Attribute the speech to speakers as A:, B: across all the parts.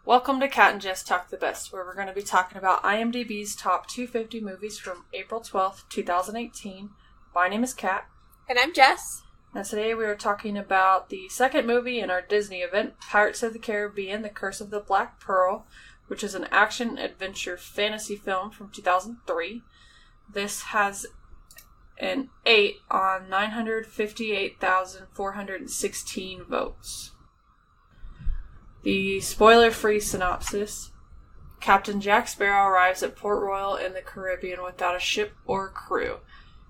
A: Welcome to Cat and Jess Talk the Best, where we're going to be talking about IMDb's top 250 movies from April 12th, 2018. My name is Cat.
B: And I'm Jess.
A: And today we are talking about the second movie in our Disney event, Pirates of the Caribbean, The Curse of the Black Pearl, which is an action-adventure fantasy film from 2003. This has an 8 on 958,416 votes. The spoiler-free synopsis. Captain Jack Sparrow arrives at Port Royal in the Caribbean without a ship or crew.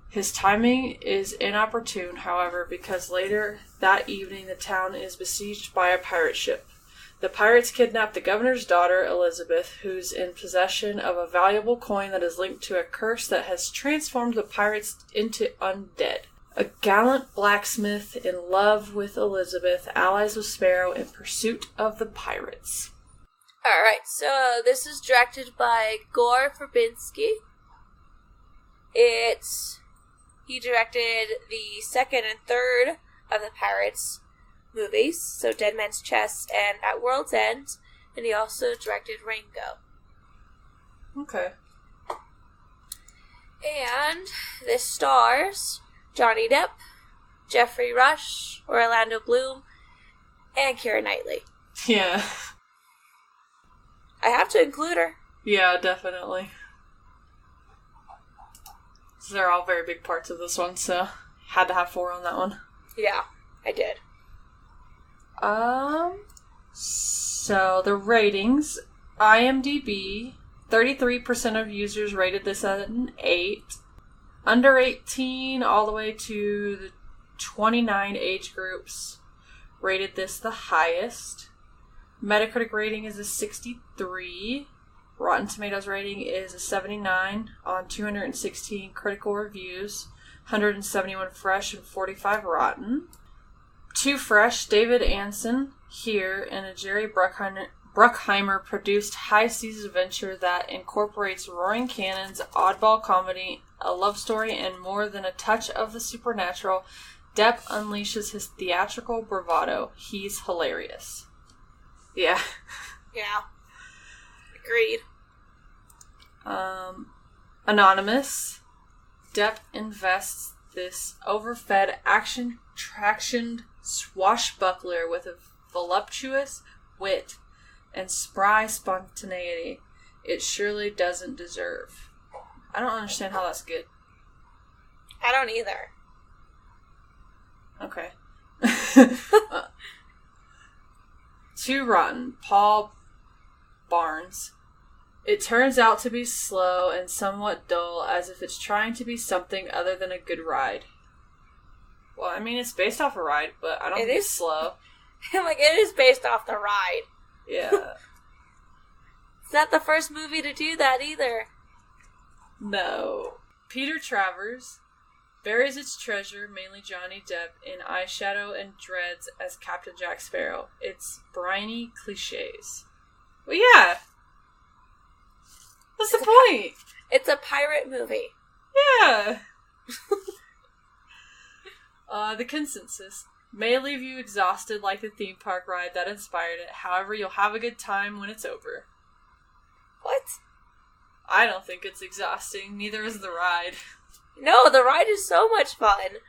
A: His timing is inopportune, however, because later that evening the town is besieged by a pirate ship. The pirates kidnap the governor's daughter, Elizabeth, who's in possession of a valuable coin that is linked to a curse that has transformed the pirates into undead. A gallant blacksmith in love with Elizabeth allies with Sparrow in pursuit of the pirates.
B: Alright, so this is directed by Gore Verbinski. He directed the second and third of the Pirates movies, so Dead Man's Chest and At World's End, and he also directed Rango.
A: Okay.
B: And this stars Johnny Depp, Jeffrey Rush, Orlando Bloom, and Keira Knightley.
A: Yeah.
B: I have to include her.
A: Yeah, definitely. They're all very big parts of this one, so had to have 4 on that one.
B: Yeah, I did.
A: So the ratings. IMDb, 33% of users rated this at an 8. Under 18 all the way to the 29 age groups rated this the highest. Metacritic rating is a 63. Rotten Tomatoes rating is a 79 on 216 critical reviews, 171 fresh and 45 rotten. 2 fresh, David Anson here, and a Jerry Bruckheimer produced high seas adventure that incorporates roaring cannons, oddball comedy, a love story, and more than a touch of the supernatural. Depp unleashes his theatrical bravado. He's hilarious. Yeah.
B: Yeah. Agreed.
A: Anonymous. Depp invests this overfed, action-tractioned swashbuckler with a voluptuous wit and spry spontaneity it surely doesn't deserve. I don't understand how that's good.
B: I don't either.
A: Okay. 2 rotten. Paul Barnes. It turns out to be slow and somewhat dull, as if it's trying to be something other than a good ride. Well, I mean, it's based off a ride, but I don't think it's slow.
B: Like, it is based off the ride.
A: Yeah.
B: It's not the first movie to do that either.
A: No. Peter Travers buries its treasure, mainly Johnny Depp, in eyeshadow and dreads as Captain Jack Sparrow. It's briny cliches. Well, yeah. What's the point?
B: It's a pirate movie.
A: Yeah. The consensus. May leave you exhausted like the theme park ride that inspired it. However, you'll have a good time when it's over.
B: What?
A: I don't think it's exhausting. Neither is the ride.
B: No, the ride is so much fun.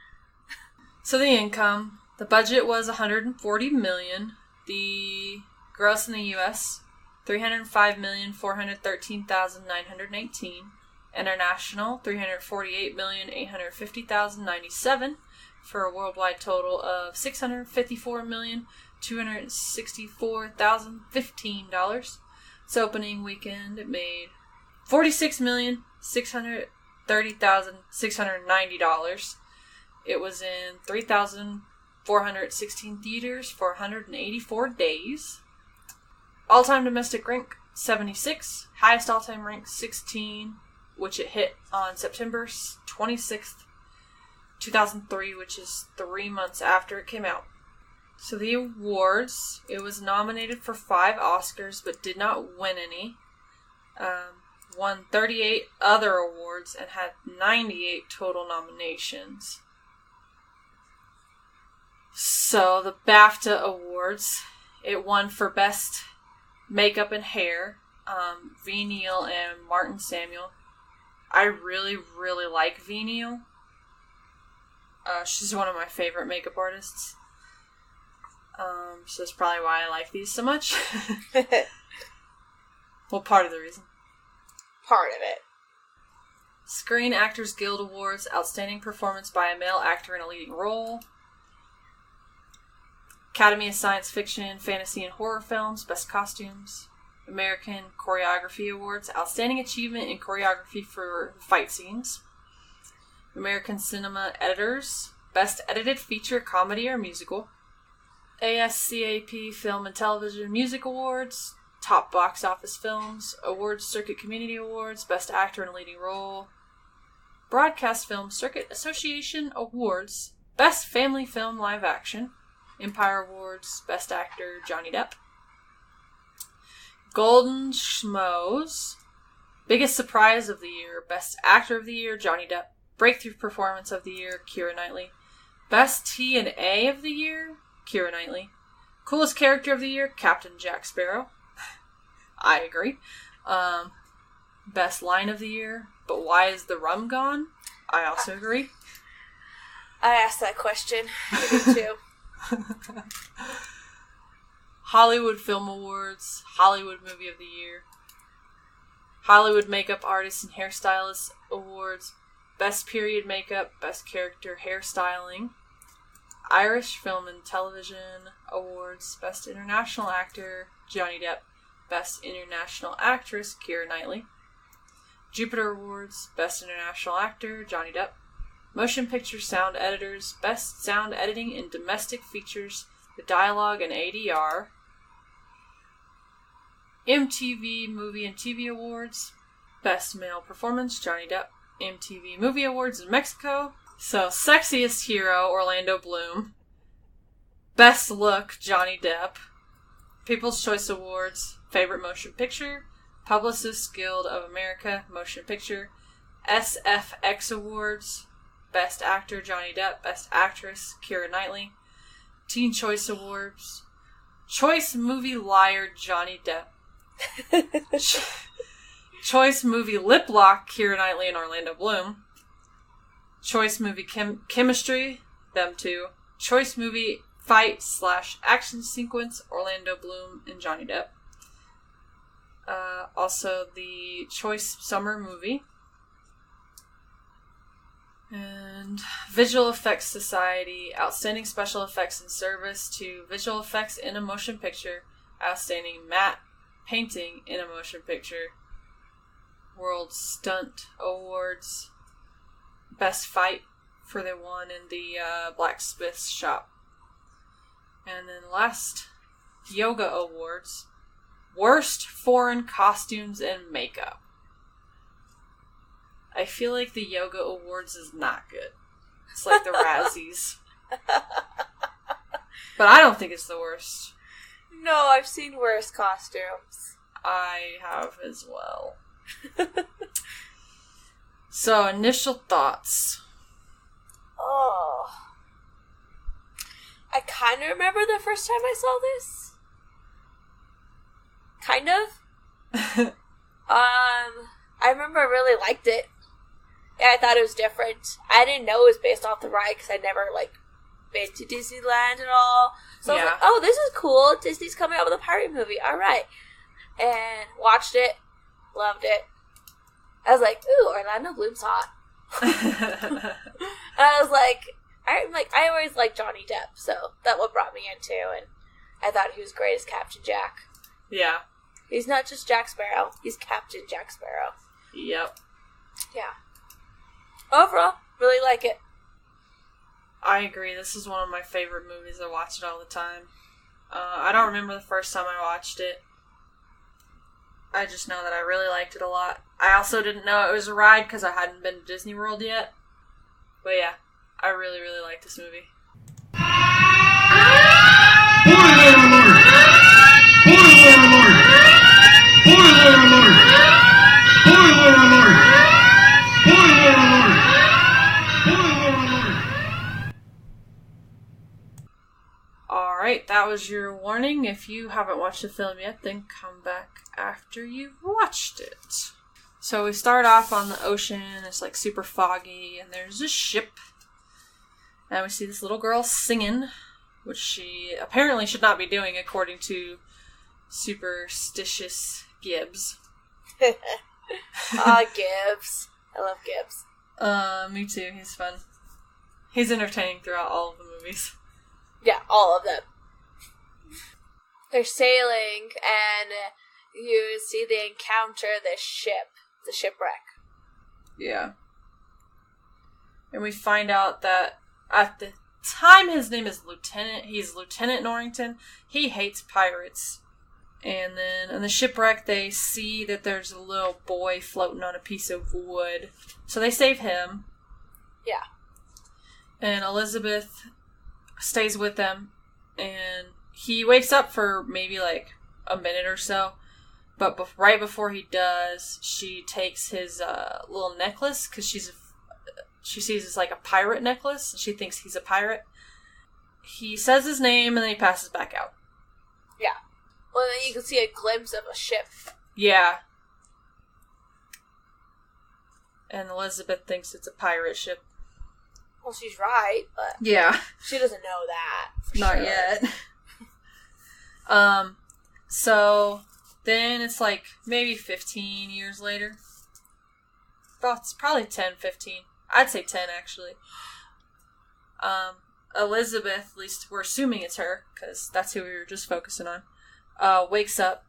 A: So the income. The budget was $140 million. The gross in the U.S., $305,413,918. International, $348,850,097. For a worldwide total of $654,264,015. Its opening weekend, it made $46,630,690. It was in 3,416 theaters for 184 days. All-time domestic rank, 76. Highest all-time rank, 16, which it hit on September 26th, 2003, which is 3 months after it came out. So the awards, it was nominated for 5 Oscars, but did not win any. Won 38 other awards and had 98 total nominations. So the BAFTA Awards, it won for Best Makeup and hair, V. Neal and Martin Samuel. I really, really like V. Neal. She's one of my favorite makeup artists. So that's probably why I like these so much. Well, part of the reason.
B: Part of it.
A: Screen Actors Guild Awards, Outstanding Performance by a Male Actor in a Leading Role. Academy of Science Fiction, Fantasy, and Horror Films, Best Costumes. American Choreography Awards, Outstanding Achievement in Choreography for Fight Scenes. American Cinema Editors, Best Edited Feature, Comedy, or Musical. ASCAP Film and Television Music Awards, Top Box Office Films, Awards Circuit Community Awards, Best Actor in a Leading Role. Broadcast Film Circuit Association Awards, Best Family Film Live Action. Empire Awards, Best Actor, Johnny Depp. Golden Schmoes, Biggest Surprise of the Year, Best Actor of the Year, Johnny Depp. Breakthrough Performance of the Year, Keira Knightley. Best T&A of the Year, Keira Knightley. Coolest Character of the Year, Captain Jack Sparrow. I agree. Best Line of the Year, But Why Is the Rum Gone? I also agree.
B: I asked that question. Me too.
A: Hollywood Film Awards, Hollywood Movie of the Year. Hollywood Makeup Artists and Hairstylists Awards, Best Period Makeup, Best Character Hairstyling. Irish Film and Television Awards, Best International Actor, Johnny Depp. Best International Actress, Keira Knightley. Jupiter Awards, Best International Actor, Johnny Depp. Motion Picture Sound Editors, Best Sound Editing in Domestic Features with Dialogue and ADR. MTV Movie and TV Awards, Best Male Performance, Johnny Depp. MTV Movie Awards in Mexico. So, Sexiest Hero, Orlando Bloom. Best Look, Johnny Depp. People's Choice Awards, Favorite Motion Picture. Publicists Guild of America, Motion Picture. SFX Awards, Best Actor, Johnny Depp. Best Actress, Keira Knightley. Teen Choice Awards, Choice Movie Liar, Johnny Depp. Choice Movie Lip Lock, Keira Knightley and Orlando Bloom. Choice Movie Chemistry, them two. Choice Movie Fight/Action Sequence, Orlando Bloom and Johnny Depp. Also the Choice Summer Movie. And Visual Effects Society, Outstanding Special Effects and Service to Visual Effects in a Motion Picture, Outstanding Matte Painting in a Motion Picture, World Stunt Awards, Best Fight for the one in the blacksmith shop. And then last, Yoga Awards, Worst Foreign Costumes and Makeup. I feel like the Yoga Awards is not good. It's like the Razzies. But I don't think it's the worst.
B: No, I've seen worse costumes.
A: I have as well. So, initial thoughts.
B: Oh. I kind of remember the first time I saw this. Kind of. I remember I really liked it. And I thought it was different. I didn't know it was based off the ride because I'd never, been to Disneyland at all. So I was like, oh, this is cool. Disney's coming out with a pirate movie. All right. And watched it. Loved it. I was like, ooh, Orlando Bloom's hot. And I was like, I always liked Johnny Depp, so that's what brought me into, and I thought he was great as Captain Jack.
A: Yeah.
B: He's not just Jack Sparrow, he's Captain Jack Sparrow.
A: Yep.
B: Yeah. Overall, really like it.
A: I agree. This is one of my favorite movies. I watch it all the time. I don't remember the first time I watched it. I just know that I really liked it a lot. I also didn't know it was a ride because I hadn't been to Disney World yet. But yeah, I really, really like this movie.
C: Spoiler alert! Spoiler alert! Spoiler alert! Spoiler alert! Spoiler alert! Spoiler alert!
A: Alright, that that was your warning. If you haven't watched the film yet, then come back after you've watched it. So we start off on the ocean. It's like super foggy, and there's a ship. And we see this little girl singing, which she apparently should not be doing according to superstitious Gibbs.
B: Gibbs. I love Gibbs.
A: Me too. He's fun. He's entertaining throughout all of the movies.
B: Yeah, all of them. They're sailing, and you see they encounter this ship, the shipwreck.
A: Yeah. And we find out that at the time his name is he's Lieutenant Norrington. He hates pirates. And then in the shipwreck, they see that there's a little boy floating on a piece of wood. So they save him.
B: Yeah.
A: And Elizabeth stays with them. And he wakes up for maybe like a minute or so. But right before he does, she takes his little necklace. Because she sees it's like a pirate necklace. And she thinks he's a pirate. He says his name and then he passes back out.
B: Yeah. Well, then you can see a glimpse of a ship.
A: Yeah. And Elizabeth thinks it's a pirate ship.
B: Well, she's right, but...
A: Yeah.
B: She doesn't know that.
A: Not yet. So, then it's like maybe 15 years later. Well, it's probably 10, 15. I'd say 10, actually. Elizabeth, at least we're assuming it's her, because that's who we were just focusing on. Wakes up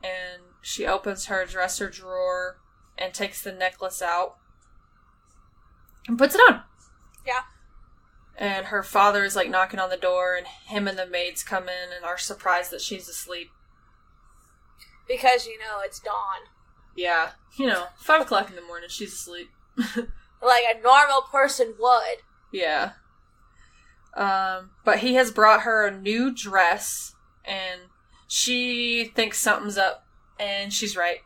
A: and she opens her dresser drawer and takes the necklace out and puts it on.
B: Yeah.
A: And her father is like knocking on the door and him and the maids come in and are surprised that she's asleep.
B: Because, it's dawn.
A: Yeah. 5 o'clock in the morning, she's asleep.
B: Like a normal person would.
A: Yeah. But he has brought her a new dress. And she thinks something's up, and she's right.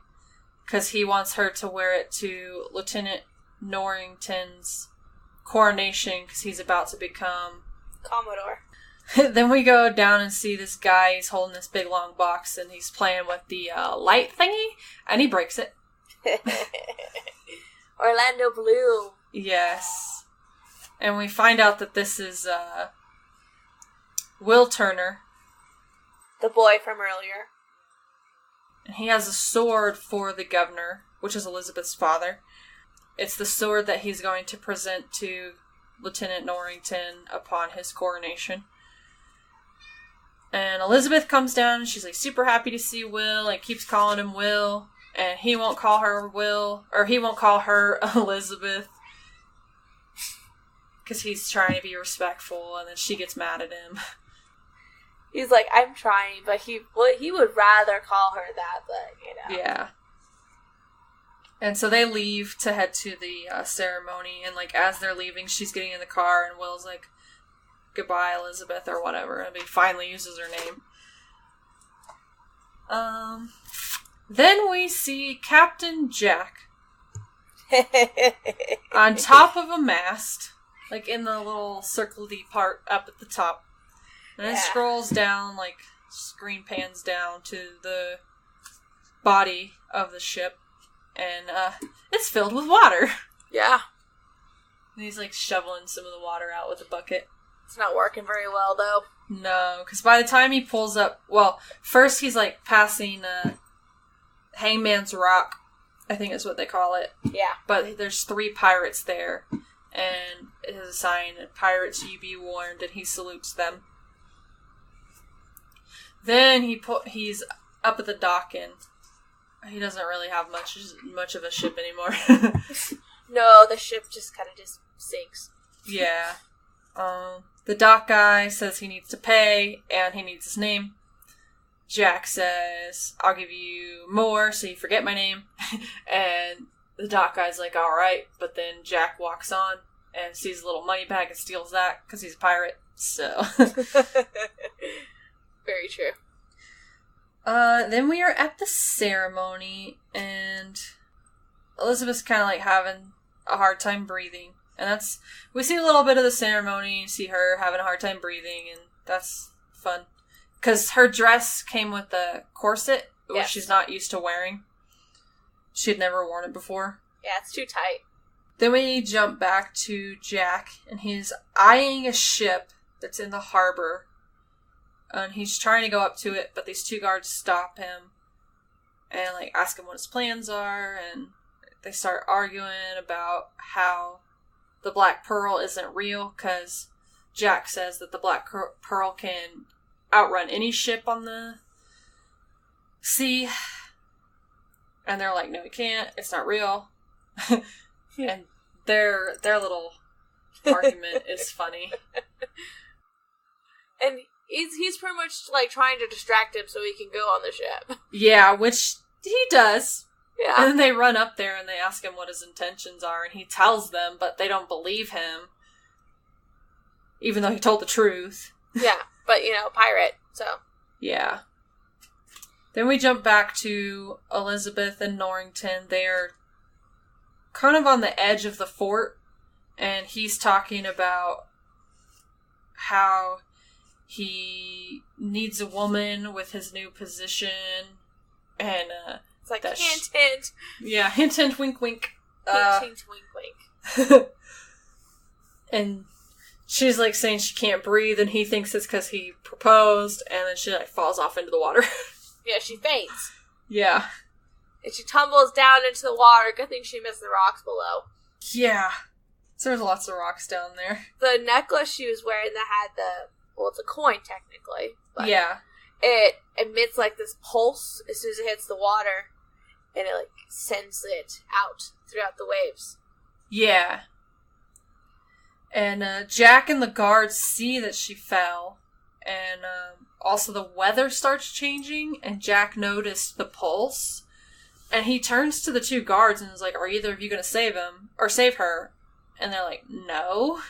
A: Because he wants her to wear it to Lieutenant Norrington's coronation, because he's about to become...
B: Commodore.
A: Then we go down and see this guy. He's holding this big long box, and he's playing with the light thingy, and he breaks it.
B: Orlando Bloom.
A: Yes. And we find out that this is Will Turner.
B: The boy from earlier.
A: And he has a sword for the governor, which is Elizabeth's father. It's the sword that he's going to present to Lieutenant Norrington upon his coronation. And Elizabeth comes down and she's like super happy to see Will and keeps calling him Will. And he won't call her Will, or he won't call her Elizabeth. Because he's trying to be respectful, and then she gets mad at him.
B: He's like, I'm trying, but he would rather call her that, but,
A: Yeah. And so they leave to head to the ceremony, and, like, as they're leaving, she's getting in the car, and Will's like, goodbye, Elizabeth, or whatever, and he finally uses her name. Then we see Captain Jack on top of a mast, like, in the little circle-y part up at the top. And it scrolls down, like, screen pans down to the body of the ship. And, it's filled with water.
B: Yeah.
A: And he's, like, shoveling some of the water out with a bucket.
B: It's not working very well, though.
A: No, because by the time he pulls up... Well, first he's, like, passing, Hangman's Rock, I think is what they call it.
B: Yeah.
A: But there's 3 pirates there. And it has a sign, "Pirates, you be warned," and he salutes them. Then he's up at the dock, and he doesn't really have much of a ship anymore.
B: No, the ship just kind of just sinks.
A: Yeah. The dock guy says he needs to pay, and he needs his name. Jack says, "I'll give you more, so you forget my name." And the dock guy's like, alright, but then Jack walks on and sees a little money bag and steals that, because he's a pirate, so...
B: Very true.
A: Then we are at the ceremony, and Elizabeth's kind of like having a hard time breathing. And we see a little bit of the ceremony, see her having a hard time breathing, and That's fun. Because her dress came with a corset, which she's not used to wearing. She had never worn it before.
B: Yeah, it's too tight.
A: Then we jump back to Jack, and he's eyeing a ship that's in the harbor. And he's trying to go up to it, but these 2 guards stop him and, like, ask him what his plans are, and they start arguing about how the Black Pearl isn't real, because Jack says that the Black Pearl can outrun any ship on the sea. And they're like, no, he can't. It's not real. And their little argument is funny.
B: And he's pretty much, like, trying to distract him so he can go on the ship.
A: Yeah, which he does.
B: Yeah.
A: And then they run up there and they ask him what his intentions are, and he tells them, but they don't believe him. Even though he told the truth.
B: Yeah, but, pirate, so.
A: Yeah. Then we jump back to Elizabeth and Norrington. They're kind of on the edge of the fort, and he's talking about how he needs a woman with his new position, and
B: it's like, hint, hint.
A: Yeah, hint, hint, wink, wink.
B: Hint, hint, wink, wink.
A: And she's, like, saying she can't breathe, and he thinks it's because he proposed, and then she, like, falls off into the water.
B: Yeah, she faints.
A: Yeah.
B: And she tumbles down into the water. Good thing she missed the rocks below.
A: Yeah. So there's lots of rocks down there.
B: The necklace she was wearing that had it's a coin, technically. But
A: yeah.
B: It emits, like, this pulse as soon as it hits the water, and it, like, sends it out throughout the waves.
A: Yeah. And Jack and the guards see that she fell, and also the weather starts changing, and Jack noticed the pulse, and he turns to the 2 guards and is like, are either of you going to save him, or save her? And they're like, no.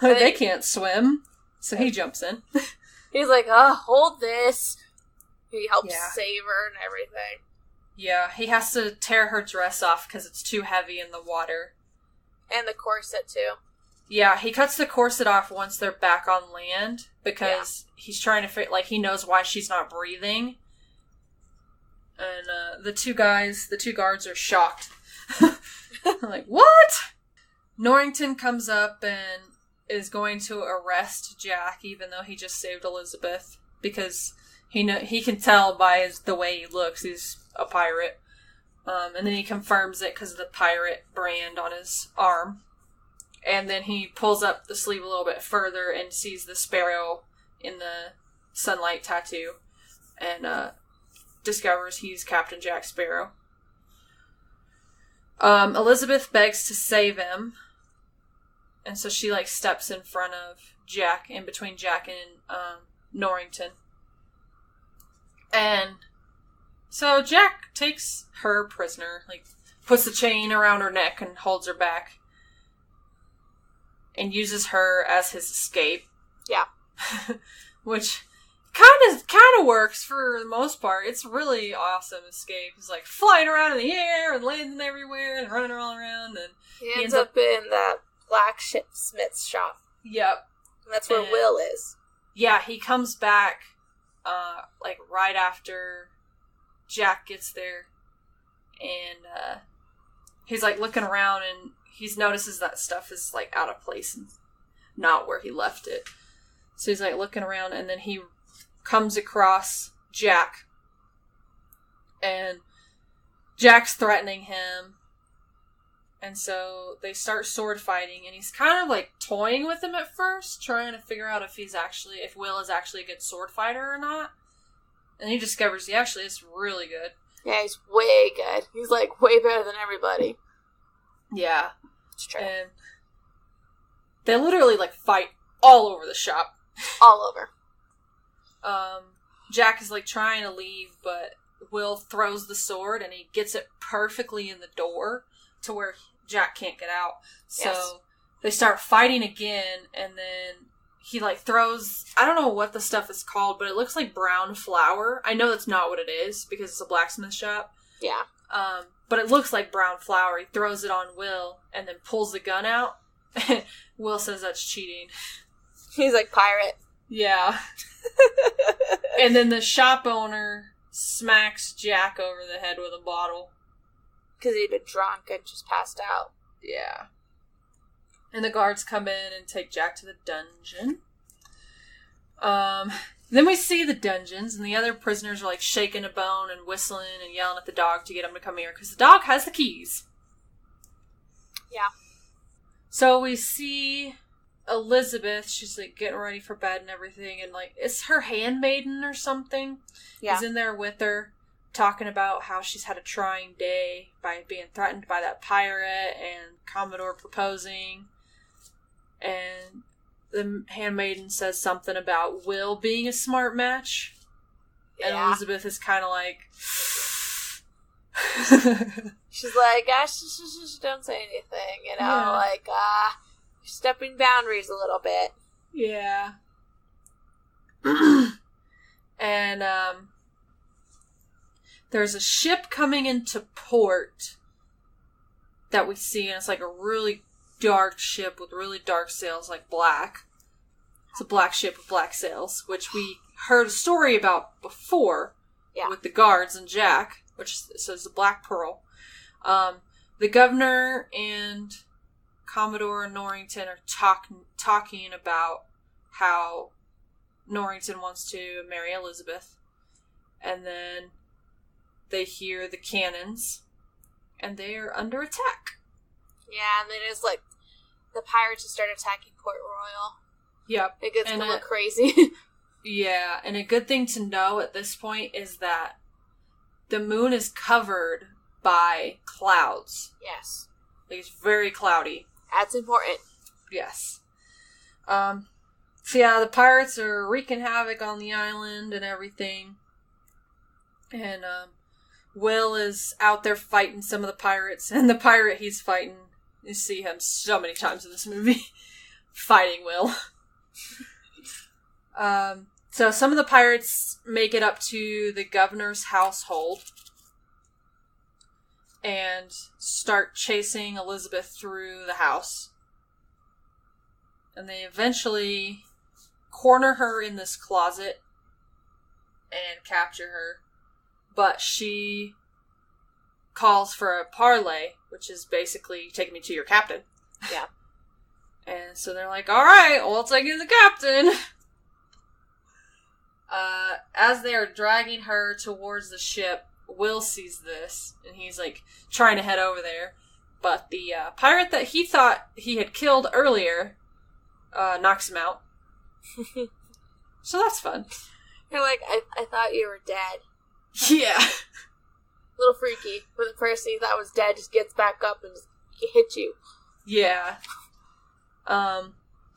A: They can't swim, so he jumps in.
B: He's like, hold this. He helps save her and everything.
A: Yeah, he has to tear her dress off because it's too heavy in the water.
B: And the corset, too.
A: Yeah, he cuts the corset off once they're back on land, because he's trying to he knows why she's not breathing. And the 2 guards are shocked. They're like, what? Norrington comes up and is going to arrest Jack, even though he just saved Elizabeth, because he can tell by the way he looks he's a pirate. And then he confirms it because of the pirate brand on his arm. And then he pulls up the sleeve a little bit further and sees the sparrow in the sunlight tattoo. And discovers he's Captain Jack Sparrow. Elizabeth begs to save him. And so she, like, steps in front of Jack, in between Jack and Norrington. And so Jack takes her prisoner, like, puts the chain around her neck and holds her back. And uses her as his escape.
B: Yeah.
A: Which kind of works for the most part. It's really awesome escape. He's, like, flying around in the air and landing everywhere and running all around. And
B: he ends up in that blacksmith's shop.
A: Yep.
B: And that's where Will is.
A: Yeah, he comes back, like, right after Jack gets there. And he's, like, looking around, and he notices that stuff is, like, out of place and not where he left it. So he's, like, looking around, and then he comes across Jack. And Jack's threatening him. And so they start sword fighting, and he's kind of, like, toying with him at first, trying to figure out if Will is actually a good sword fighter or not. And he discovers he actually is really good.
B: Yeah, he's way good. He's, like, way better than everybody.
A: Yeah.
B: It's true.
A: And they literally, like, fight all over the shop.
B: All over.
A: Jack is, like, trying to leave, but Will throws the sword, and he gets it perfectly in the door to where Jack can't get out. So they start fighting again, and then he, like, throws, I don't know what the stuff is called, but it looks like brown flour. I know that's not what it is, because it's a blacksmith shop.
B: Yeah.
A: But it looks like brown flour. He throws it on Will, and then pulls the gun out. Will says that's cheating.
B: He's like, pirate.
A: Yeah. And then the shop owner smacks Jack over the head with a bottle.
B: Because he'd been drunk and just passed out.
A: Yeah. And the guards come in and take Jack to the dungeon. Then we see the dungeons, and the other prisoners are, like, shaking a bone and whistling and yelling at the dog to get him to come here, because the dog has the keys.
B: Yeah.
A: So we see Elizabeth, she's, like, getting ready for bed and everything, and, like, it's her handmaiden or something.
B: Yeah.
A: Is in there with her, talking about how she's had a trying day by being threatened by that pirate and Commodore proposing. And the handmaiden says something about Will being a smart match. And Elizabeth is kind of like...
B: She's like, don't say anything, you know,
A: Yeah.
B: like, stepping boundaries a little bit.
A: Yeah. And, there's a ship coming into port that we see, and it's like a really dark ship with really dark sails, like black. It's a black ship with black sails, which we heard a story about before with the guards and Jack, which says the Black Pearl. The governor and Commodore Norrington are talking about how Norrington wants to marry Elizabeth. And then they hear the cannons, and they are under attack.
B: Yeah, and then it's like the pirates just start attacking Port Royal.
A: Yep.
B: It gets a little crazy.
A: Yeah, and a good thing to know at this point is that the moon is covered by clouds.
B: Yes.
A: Like, it's very cloudy.
B: That's important.
A: Yes. So yeah, the pirates are wreaking havoc on the island and everything. And, Will is out there fighting some of the pirates, and the pirate he's fighting, you see him so many times in this movie, fighting Will. So some of the pirates make it up to the governor's household and start chasing Elizabeth through the house. And they eventually corner her in this closet and capture her. But she calls for a parlay, which is basically take me to your captain.
B: Yeah.
A: And so they're like, alright, well, I'll take you to the captain. As they are dragging her towards the ship, Will sees this, and he's, like, trying to head over there. But the pirate that he thought he had killed earlier knocks him out. So that's fun.
B: You're like, I thought you were dead.
A: Yeah.
B: A little freaky. When the person you thought was dead just gets back up and just hits you.
A: Yeah.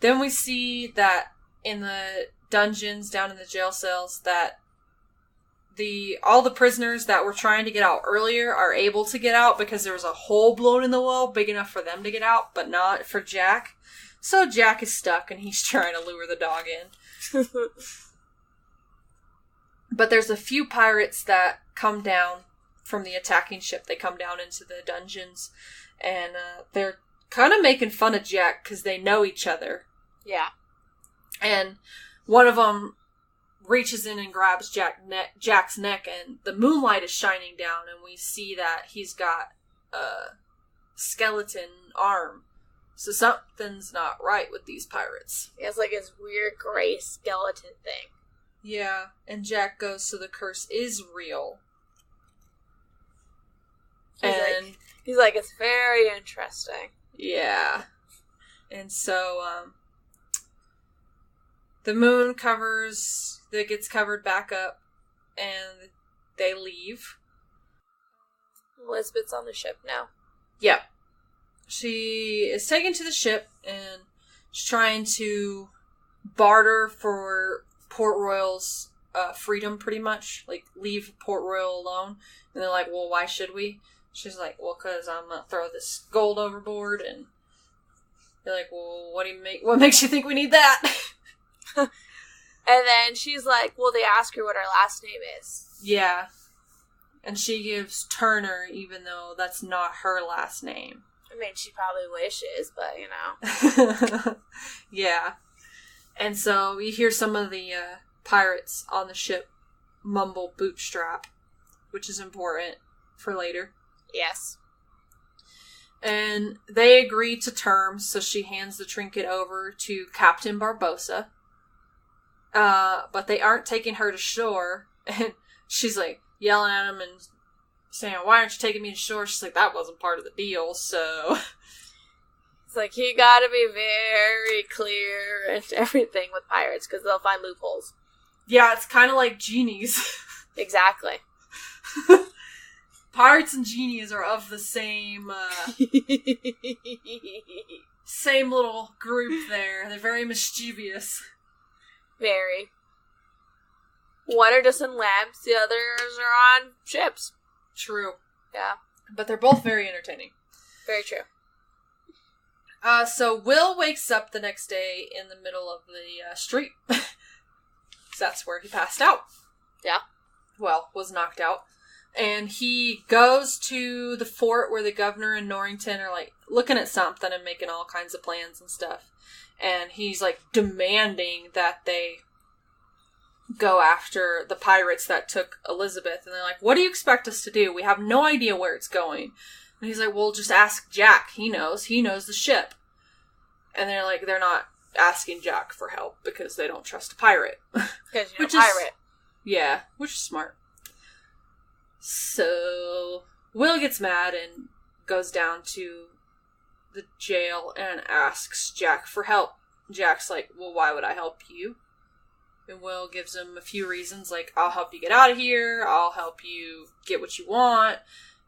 A: Then we see that in the dungeons down in the jail cells that all the prisoners that were trying to get out earlier are able to get out because there was a hole blown in the wall big enough for them to get out, but not for Jack. So Jack is stuck and he's trying to lure the dog in. But there's a few pirates that come down from the attacking ship. They come down into the dungeons, and they're kind of making fun of Jack because they know each other.
B: Yeah.
A: And one of them reaches in and grabs Jack's neck, and the moonlight is shining down, and we see that he's got a skeleton arm. So something's not right with these pirates.
B: He has like his weird gray skeleton thing.
A: Yeah, and Jack goes, so the curse is real.
B: He's like, it's very interesting.
A: Yeah. And so, the moon gets covered back up, and they leave.
B: Elizabeth's on the ship now.
A: Yep. She is taken to the ship, and she's trying to barter for Port Royal's freedom, pretty much. Like, leave Port Royal alone. And they're like, well, why should we? She's like, well, because I'm going to throw this gold overboard. And they're like, well, what makes you think we need that?
B: And then she's like, well, they ask her what her last name is.
A: Yeah. And she gives Turner, even though that's not her last name.
B: I mean, she probably wishes, but, you know.
A: Yeah. And so you hear some of the pirates on the ship mumble bootstrap, which is important for later.
B: Yes.
A: And they agree to terms, so she hands the trinket over to Captain Barbossa. But they aren't taking her to shore. And she's like yelling at him and saying, "Why aren't you taking me to shore?" She's like, "That wasn't part of the deal, so..."
B: It's like, you gotta be very clear and everything with pirates, because they'll find loopholes.
A: Yeah, it's kind of like genies.
B: Exactly.
A: Pirates and genies are of the same, same little group there. They're very mischievous.
B: Very. One are just in labs, the others are on ships.
A: True.
B: Yeah.
A: But they're both very entertaining.
B: Very true.
A: So Will wakes up the next day in the middle of the street. That's where he passed out.
B: Yeah.
A: Well, was knocked out. And he goes to the fort where the governor and Norrington are, like, looking at something and making all kinds of plans and stuff. And he's, like, demanding that they go after the pirates that took Elizabeth. And they're like, "What do you expect us to do? We have no idea where it's going." And he's like, "Well, just ask Jack. He knows. He knows the ship." And they're like, they're not asking Jack for help because they don't trust a pirate.
B: Because you're a pirate.
A: Yeah, which is smart. So Will gets mad and goes down to the jail and asks Jack for help. Jack's like, "Well, why would I help you?" And Will gives him a few reasons, like, "I'll help you get out of here, I'll help you get what you want,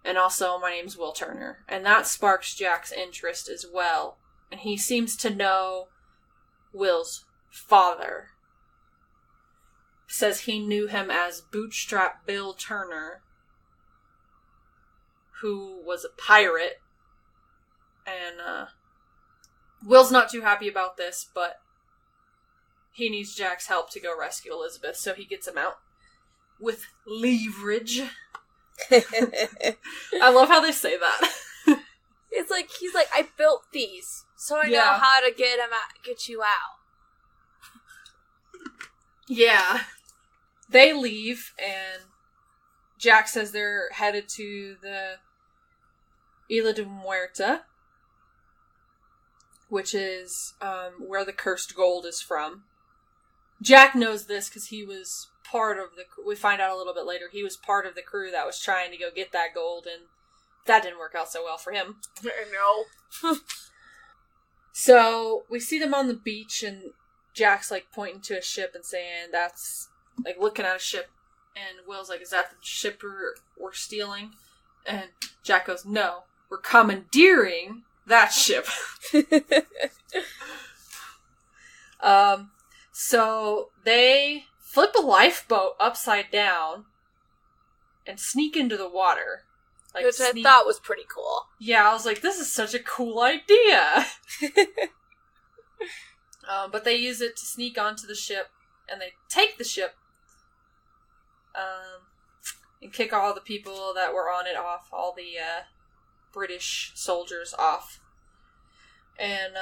A: and also my name's Will Turner." And that sparks Jack's interest as well. And he seems to know Will's father. Says he knew him as Bootstrap Bill Turner, who was a pirate. And Will's not too happy about this, but he needs Jack's help to go rescue Elizabeth, so he gets him out with leverage. I love how they say that.
B: It's like, he's like, "I built these, so I know how to get you out."
A: Yeah. They leave, and Jack says they're headed to the Isla de Muerta, which is where the cursed gold is from. Jack knows this because he was part of we find out a little bit later, he was part of the crew that was trying to go get that gold, and that didn't work out so well for him.
B: No.
A: So, we see them on the beach, and Jack's, like, pointing to a ship and saying, that's, like, looking at a ship, and Will's like, "Is that the ship we're stealing?" And Jack goes, "No, we're commandeering that ship." So they flip a lifeboat upside down and sneak into the water. Like,
B: which I thought was pretty cool.
A: Yeah, I was like, this is such a cool idea. But they use it to sneak onto the ship, and they take the ship, and kick all the people that were on it off, all the British soldiers off. And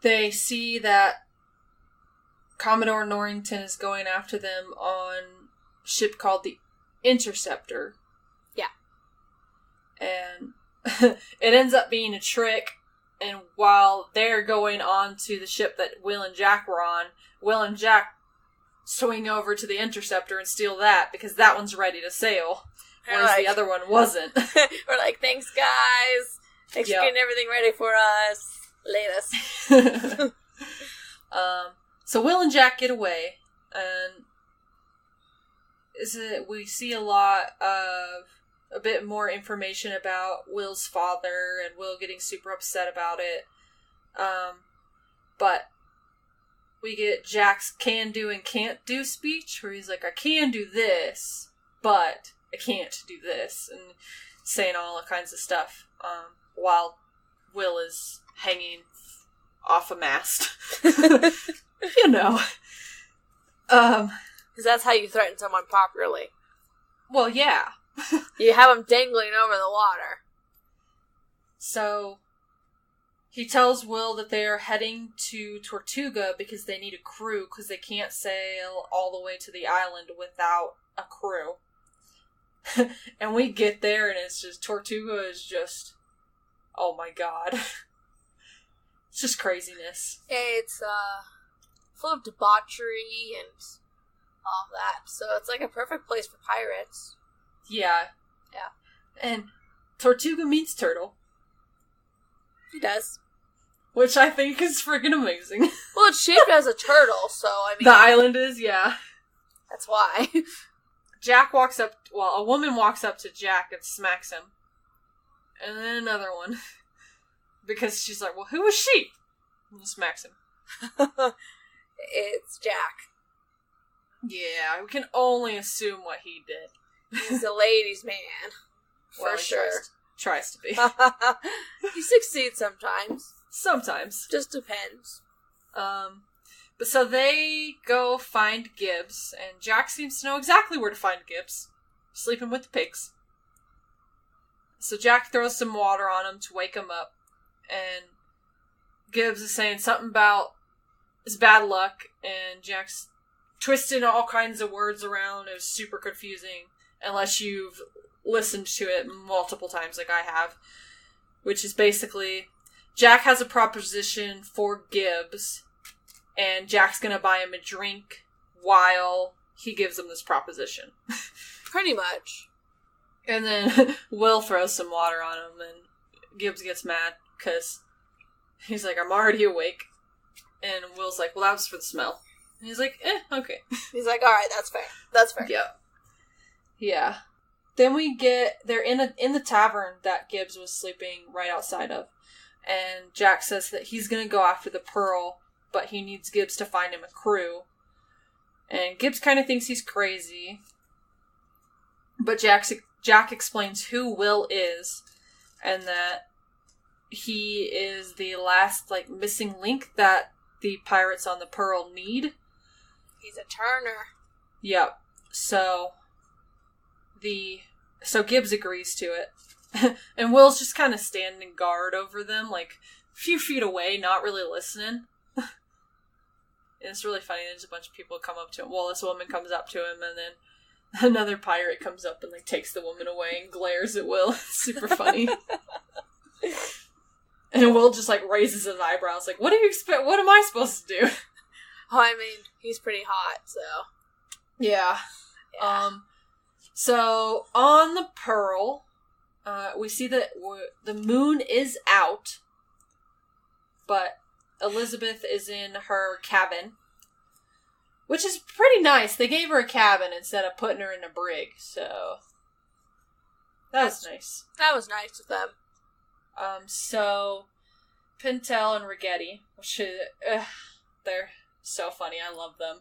A: they see that Commodore Norrington is going after them on a ship called the Interceptor.
B: Yeah.
A: And it ends up being a trick, and while they're going on to the ship that Will and Jack were on, Will and Jack swing over to the Interceptor and steal that, because that one's ready to sail, whereas the other one wasn't.
B: We're like, "Thanks, guys. Thanks for getting everything ready for us. Latest."
A: So Will and Jack get away, and we see a lot of a bit more information about Will's father, and Will getting super upset about it. But we get Jack's can do and can't do speech, where he's like, "I can do this, but I can't do this," and saying all kinds of stuff, while Will is hanging off a mast. You know.
B: Because that's how you threaten someone properly.
A: Well, yeah.
B: You have them dangling over the water.
A: So, he tells Will that they are heading to Tortuga because they need a crew because they can't sail all the way to the island without a crew. And we get there and it's just, Tortuga is just, oh my god. It's just craziness.
B: It's full of debauchery and all that. So it's like a perfect place for pirates.
A: Yeah.
B: Yeah.
A: And Tortuga meets Turtle.
B: He does.
A: Which I think is freaking amazing.
B: Well, it's shaped as a turtle, so I mean...
A: The island is, yeah.
B: That's why.
A: Jack walks up... Well, a woman walks up to Jack and smacks him. And then another one. Because she's like, well, who is she? And smacks him.
B: It's Jack.
A: Yeah, we can only assume what he did.
B: He's a ladies' man. For sure.
A: Tries to be.
B: He succeeds sometimes.
A: Sometimes.
B: Just depends.
A: But so they go find Gibbs, and Jack seems to know exactly where to find Gibbs. Sleeping with the pigs. So Jack throws some water on him to wake him up, and Gibbs is saying something about his bad luck, and Jack's twisting all kinds of words around. It was super confusing, unless you've listened to it multiple times like I have. Which is basically, Jack has a proposition for Gibbs, and Jack's gonna buy him a drink while he gives him this proposition.
B: Pretty much.
A: And then Will throws some water on him, and Gibbs gets mad, because he's like, I'm already awake. And Will's like, well, that was for the smell. And he's like, okay.
B: He's like, alright, that's fair. That's fair.
A: Yeah. Yeah. Then they're in the tavern that Gibbs was sleeping right outside of. And Jack says that he's going to go after the pearl, but he needs Gibbs to find him a crew. And Gibbs kind of thinks he's crazy. But Jack explains who Will is, and that he is the last, missing link that the pirates on the Pearl need.
B: He's a turner.
A: Yep. So Gibbs agrees to it. And Will's just kind of standing guard over them, a few feet away, not really listening. And it's really funny. There's a bunch of people come up to him. Well, this woman comes up to him, and then another pirate comes up and takes the woman away and glares at Will. It's super funny. And Will just raises his eyebrows, what do you expect? What am I supposed to do?
B: Oh, I mean, he's pretty hot, so.
A: Yeah. So on the Pearl, we see that the moon is out, but Elizabeth is in her cabin, which is pretty nice. They gave her a cabin instead of putting her in a brig, so that was nice.
B: That was nice of them.
A: So Pintel and Rigetti, which they're so funny. I love them.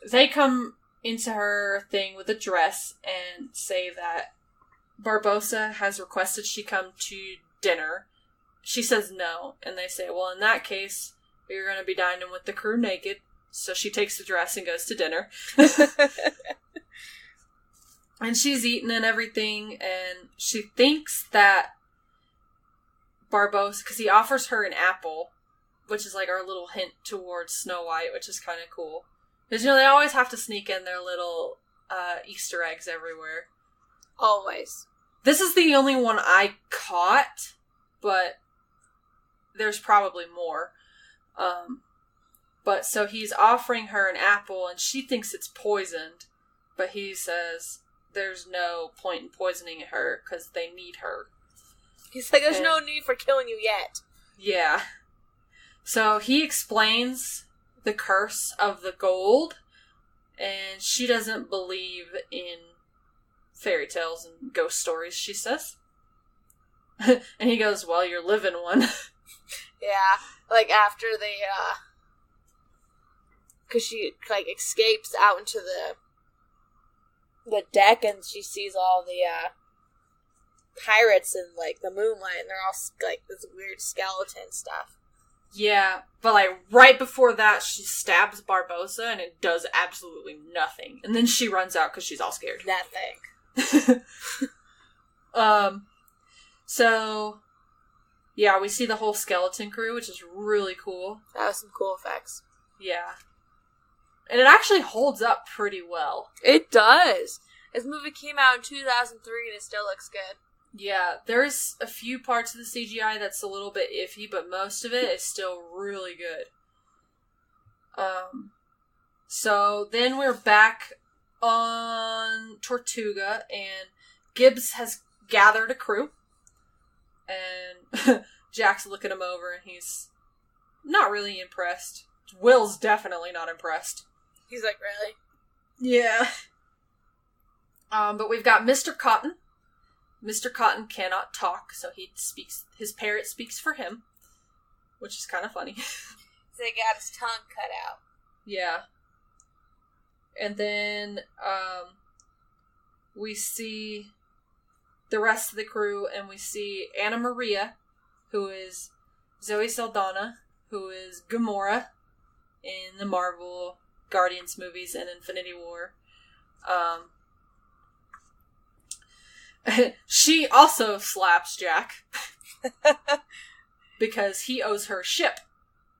A: They come into her thing with a dress and say that Barbossa has requested she come to dinner. She says no, and they say, well, in that case, you're going to be dining with the crew naked. So she takes the dress and goes to dinner. And she's eating and everything, and she thinks that Barbossa, because he offers her an apple, which is our little hint towards Snow White, which is kind of cool. Because, they always have to sneak in their little Easter eggs everywhere.
B: Always.
A: This is the only one I caught, but there's probably more. But so he's offering her an apple, and she thinks it's poisoned, but he says there's no point in poisoning her because they need her.
B: He's like, there's no need for killing you yet.
A: Yeah. So he explains the curse of the gold, and she doesn't believe in fairy tales and ghost stories, she says. And he goes, well, you're living one.
B: Yeah. After they, because she, escapes out into the deck, and she sees all the, pirates in, the moonlight, and they're all, this weird skeleton stuff.
A: Yeah, but, right before that, she stabs Barbossa, and it does absolutely nothing. And then she runs out because she's all scared.
B: Nothing.
A: So Yeah, we see the whole skeleton crew, which is really cool.
B: That was some cool effects.
A: Yeah. And it actually holds up pretty well.
B: It does. This movie came out in 2003 and it still looks good.
A: Yeah, there's a few parts of the CGI that's a little bit iffy, but most of it is still really good. So then we're back on Tortuga, and Gibbs has gathered a crew, and Jack's looking him over, and he's not really impressed. Will's definitely not impressed.
B: He's like, really?
A: Yeah. But we've got Mr. Cotton. Mr. Cotton cannot talk, so his parrot speaks for him, which is kind of funny.
B: So he got his tongue cut out.
A: Yeah. And then, we see the rest of the crew, and we see Anna Maria, who is Zoe Saldana, who is Gamora in the Marvel Guardians movies and Infinity War. She also slaps Jack because he owes her a ship.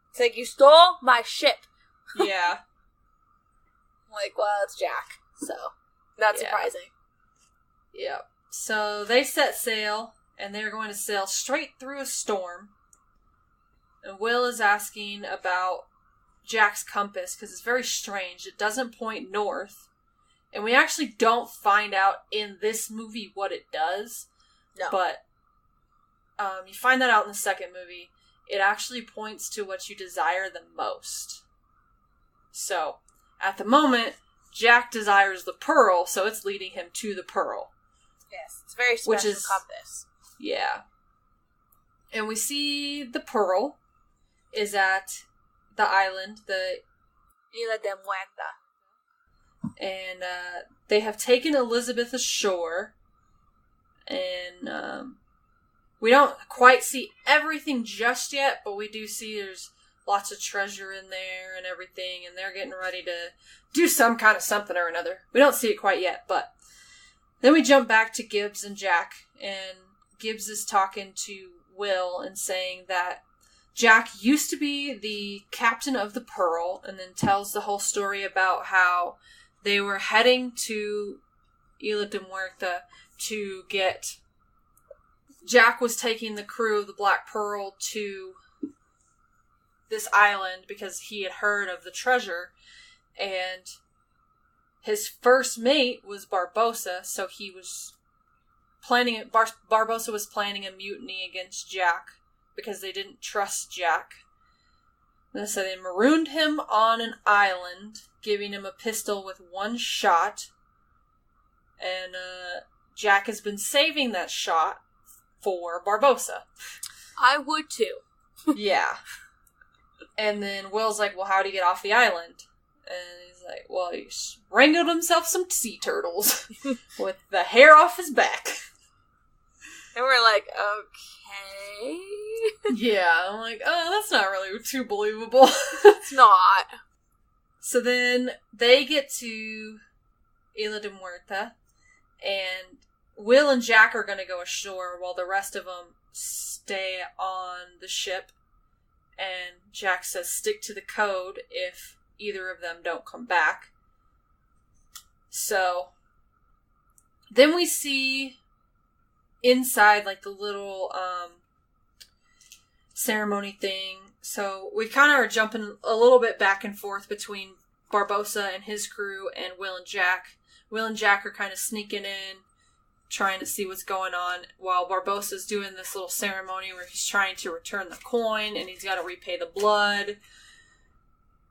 B: It's like, you stole my ship.
A: Yeah.
B: Like, well, it's Jack, so not surprising.
A: Yeah. So they set sail, and they're going to sail straight through a storm. And Will is asking about Jack's compass, because it's very strange. It doesn't point north. And we actually don't find out in this movie what it does.
B: No.
A: But you find that out in the second movie. It actually points to what you desire the most. So, at the moment, Jack desires the pearl, so it's leading him to the pearl.
B: Yes, it's a very special compass.
A: Yeah. And we see the pearl is at the island, the
B: Isla de Muerta.
A: And they have taken Elizabeth ashore, and we don't quite see everything just yet, but we do see there's lots of treasure in there and everything, and they're getting ready to do some kind of something or another. We don't see it quite yet, but then we jump back to Gibbs and Jack, and Gibbs is talking to Will and saying that Jack used to be the captain of the Pearl, and then tells the whole story about how they were heading to Isla de Muerta to get... Jack was taking the crew of the Black Pearl to this island because he had heard of the treasure, and his first mate was Barbossa, so he was planning... Barbossa was planning a mutiny against Jack because they didn't trust Jack. And so they marooned him on an island, giving him a pistol with one shot. And Jack has been saving that shot for Barbossa.
B: I would too.
A: Yeah. And then Will's like, well, how do you get off the island? And he's like, well, he wrangled himself some sea turtles with the hair off his back.
B: And we're like, okay.
A: Yeah, I'm like, oh, that's not really too believable.
B: It's not.
A: So then they get to Isla de Muerta, and Will and Jack are going to go ashore while the rest of them stay on the ship. And Jack says, stick to the code if either of them don't come back. So then we see inside, like, the little ceremony thing. So we kind of are jumping a little bit back and forth between Barbossa and his crew and Will and Jack. Will and Jack are kind of sneaking in, trying to see what's going on, while Barbossa's doing this little ceremony where he's trying to return the coin, and he's got to repay the blood.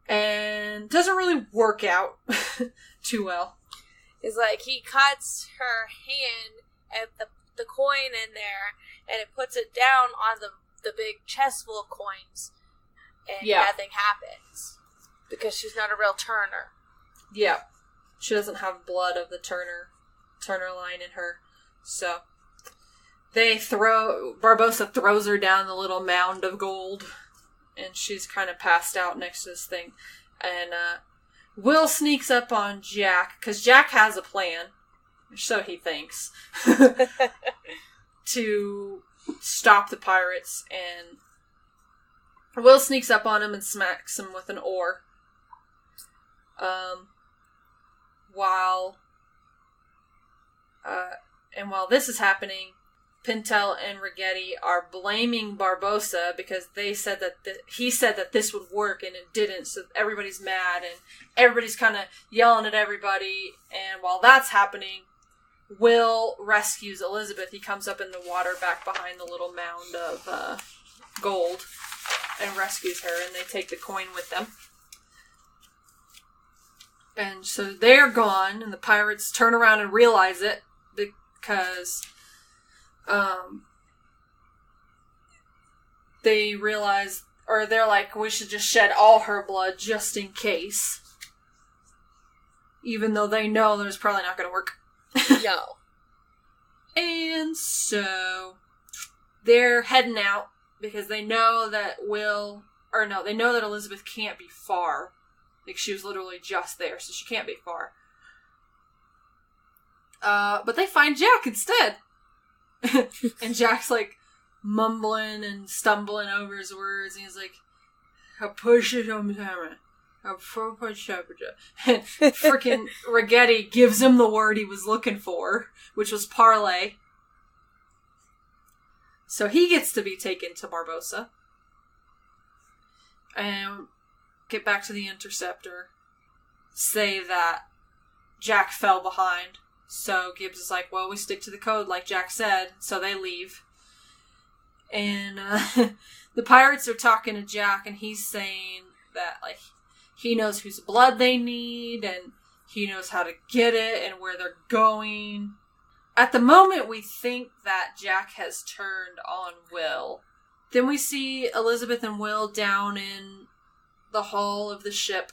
A: And doesn't really work out too well.
B: It's like he cuts her hand and the coin in there, and it puts it down on the big chest full of coins, and nothing happens. Because she's not a real Turner.
A: Yeah. She doesn't have blood of the Turner line in her. So Barbossa throws her down the little mound of gold, and she's kind of passed out next to this thing. And Will sneaks up on Jack, because Jack has a plan, so he thinks, to stop the pirates, and Will sneaks up on him and smacks him with an oar. While this is happening, Pintel and Rigetti are blaming Barbossa because they said that he said that this would work and it didn't, so everybody's mad and everybody's kind of yelling at everybody. And while that's happening, Will rescues Elizabeth. He comes up in the water back behind the little mound of gold and rescues her, and they take the coin with them. And so they're gone, and the pirates turn around and realize it because they realize, or they're like, we should just shed all her blood just in case. Even though they know there's probably not going to work.
B: No.
A: And so they're heading out because they know that they know that Elizabeth can't be far. Like, she was literally just there, so she can't be far. But they find Jack instead. And Jack's, like, mumbling and stumbling over his words, and he's like, I push it on camera. And freaking Rigetti gives him the word he was looking for, which was parlay. So he gets to be taken to Barbossa. And get back to the Interceptor. Say that Jack fell behind. So Gibbs is like, well, we stick to the code like Jack said. So they leave. And the pirates are talking to Jack, and he's saying that, like, he knows whose blood they need, and he knows how to get it, and where they're going. At the moment, we think that Jack has turned on Will. Then we see Elizabeth and Will down in the hull of the ship,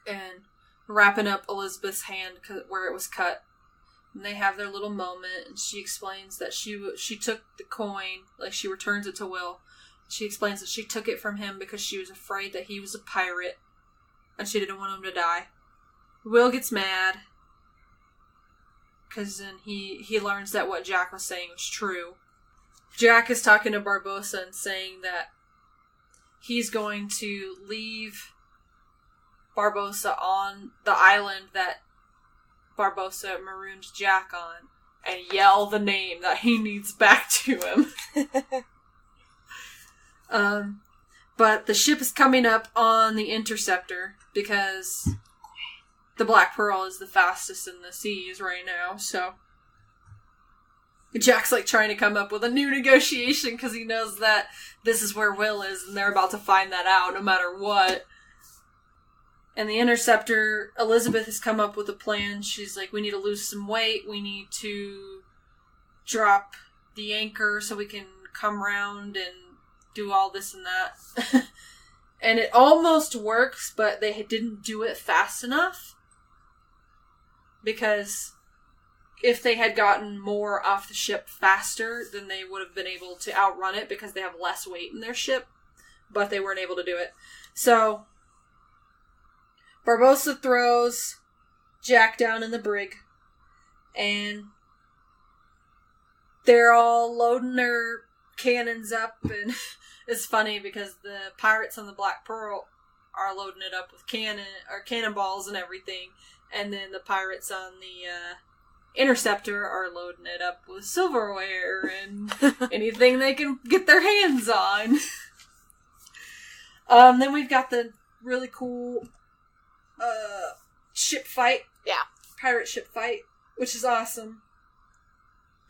A: and wrapping up Elizabeth's hand where it was cut. And they have their little moment, and she explains that she took the coin, like she returns it to Will. She explains that she took it from him because she was afraid that he was a pirate, and she didn't want him to die. Will gets mad, because then he learns that what Jack was saying was true. Jack is talking to Barbossa and saying that he's going to leave Barbossa on the island that Barbossa marooned Jack on and yell the name that he needs back to him. But the ship is coming up on the Interceptor because the Black Pearl is the fastest in the seas right now, so Jack's like trying to come up with a new negotiation because he knows that this is where Will is and they're about to find that out no matter what. And the Interceptor, Elizabeth has come up with a plan. She's like, we need to lose some weight. We need to drop the anchor so we can come round and do all this and that. And it almost works, but they didn't do it fast enough. Because if they had gotten more off the ship faster, then they would have been able to outrun it because they have less weight in their ship. But they weren't able to do it. So Barbossa throws Jack down in the brig, and they're all loading their cannons up, and it's funny because the pirates on the Black Pearl are loading it up with cannonballs and everything, and then the pirates on the Interceptor are loading it up with silverware and anything they can get their hands on. Then we've got the really cool ship fight.
B: Yeah.
A: Pirate ship fight, which is awesome.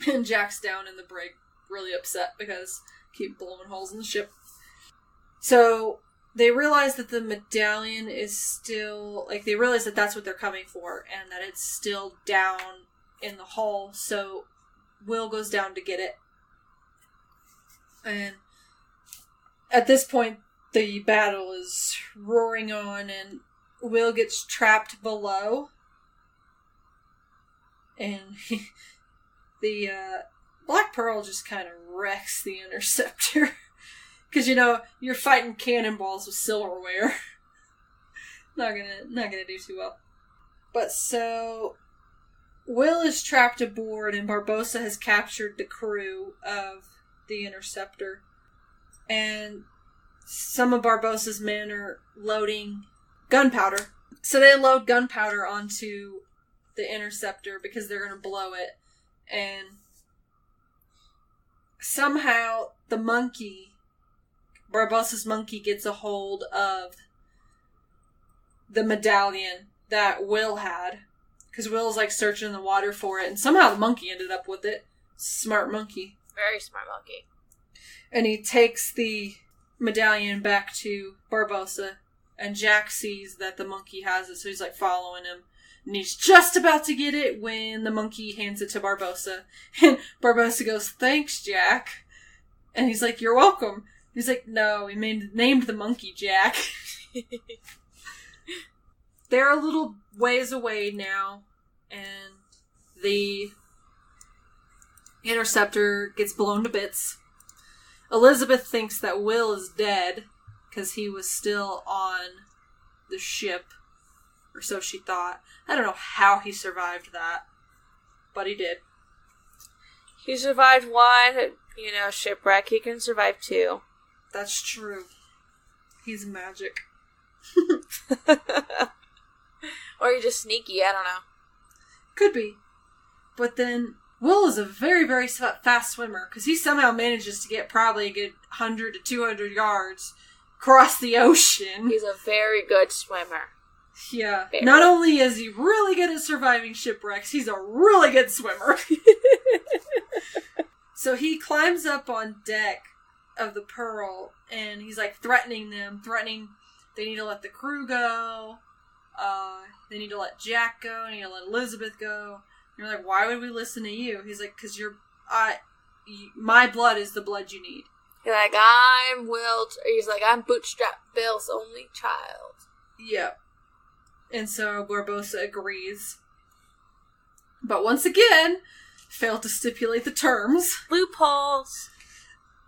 A: And Jack's down in the brig, really upset because keep blowing holes in the ship. So they realize that the medallion is still, like, they realize that that's what they're coming for, and that it's still down in the hull, so Will goes down to get it. And at this point, the battle is roaring on, and Will gets trapped below. And the Black Pearl just kind of wrecks the Interceptor. Because, you know, you're fighting cannonballs with silverware. not gonna do too well. But so Will is trapped aboard, and Barbossa has captured the crew of the Interceptor. And some of Barbossa's men are loading gunpowder. So they load gunpowder onto the Interceptor because they're going to blow it. And somehow the monkey, Barbossa's monkey, gets a hold of the medallion that Will had. Because Will's like searching in the water for it. And somehow the monkey ended up with it. Smart monkey.
B: Very smart monkey.
A: And he takes the medallion back to Barbossa. And Jack sees that the monkey has it, so he's like following him. And he's just about to get it when the monkey hands it to Barbossa. And Barbossa goes, "Thanks, Jack." And he's like, "You're welcome." He's like, "No, we named the monkey Jack." They're a little ways away now, and the Interceptor gets blown to bits. Elizabeth thinks that Will is dead, because he was still on the ship, or so she thought. I don't know how he survived that, but he did.
B: He survived one, shipwreck. He can survive two.
A: That's true. He's magic.
B: Or you're just sneaky, I don't know.
A: Could be. But then, Will is a very, very fast swimmer, because he somehow manages to get probably a good 100 to 200 yards across the ocean.
B: He's a very good swimmer.
A: Yeah.
B: Very.
A: Not only is he really good at surviving shipwrecks, he's a really good swimmer. So he climbs up on deck of the Pearl, and he's like threatening they need to let the crew go, they need to let Jack go, they need to let Elizabeth go. And you're like, why would we listen to you? He's like, because my blood is the blood you need.
B: He's like, I'm Bootstrap Bill's only child.
A: Yeah. And so Barbossa agrees. But once again, failed to stipulate the terms.
B: Loopholes.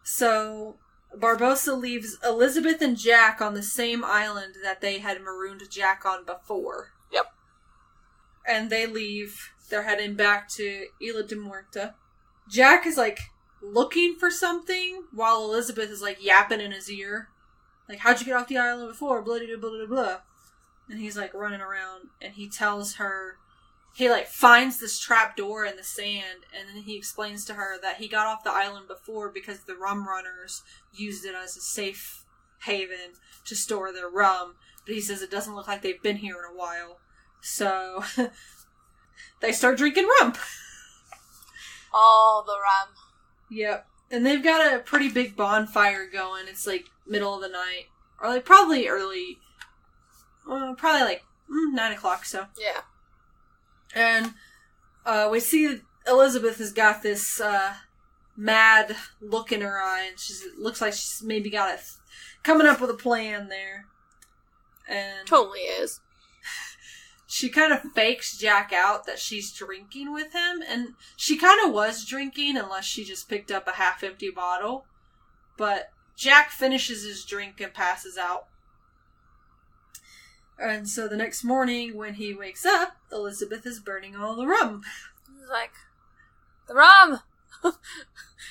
A: So Barbossa leaves Elizabeth and Jack on the same island that they had marooned Jack on before.
B: Yep.
A: And they leave. They're heading back to Isla de Muerta. Jack is like looking for something while Elizabeth is like yapping in his ear. Like, how'd you get off the island before? Blah, blah, blah, blah, blah. And he's like running around, and he tells her, he like finds this trap door in the sand, and then he explains to her that he got off the island before because the rum runners used it as a safe haven to store their rum. But he says it doesn't look like they've been here in a while. So they start drinking rum.
B: All the rum.
A: Yep. And they've got a pretty big bonfire going. It's like middle of the night. Or like probably early. Probably like 9 o'clock, so.
B: Yeah.
A: And we see Elizabeth has got this mad look in her eye. And looks like she's maybe got it coming up with a plan there. And
B: totally is.
A: She kind of fakes Jack out that she's drinking with him. And she kind of was drinking unless she just picked up a half-empty bottle. But Jack finishes his drink and passes out. And so the next morning when he wakes up, Elizabeth is burning all the rum.
B: He's like, the rum!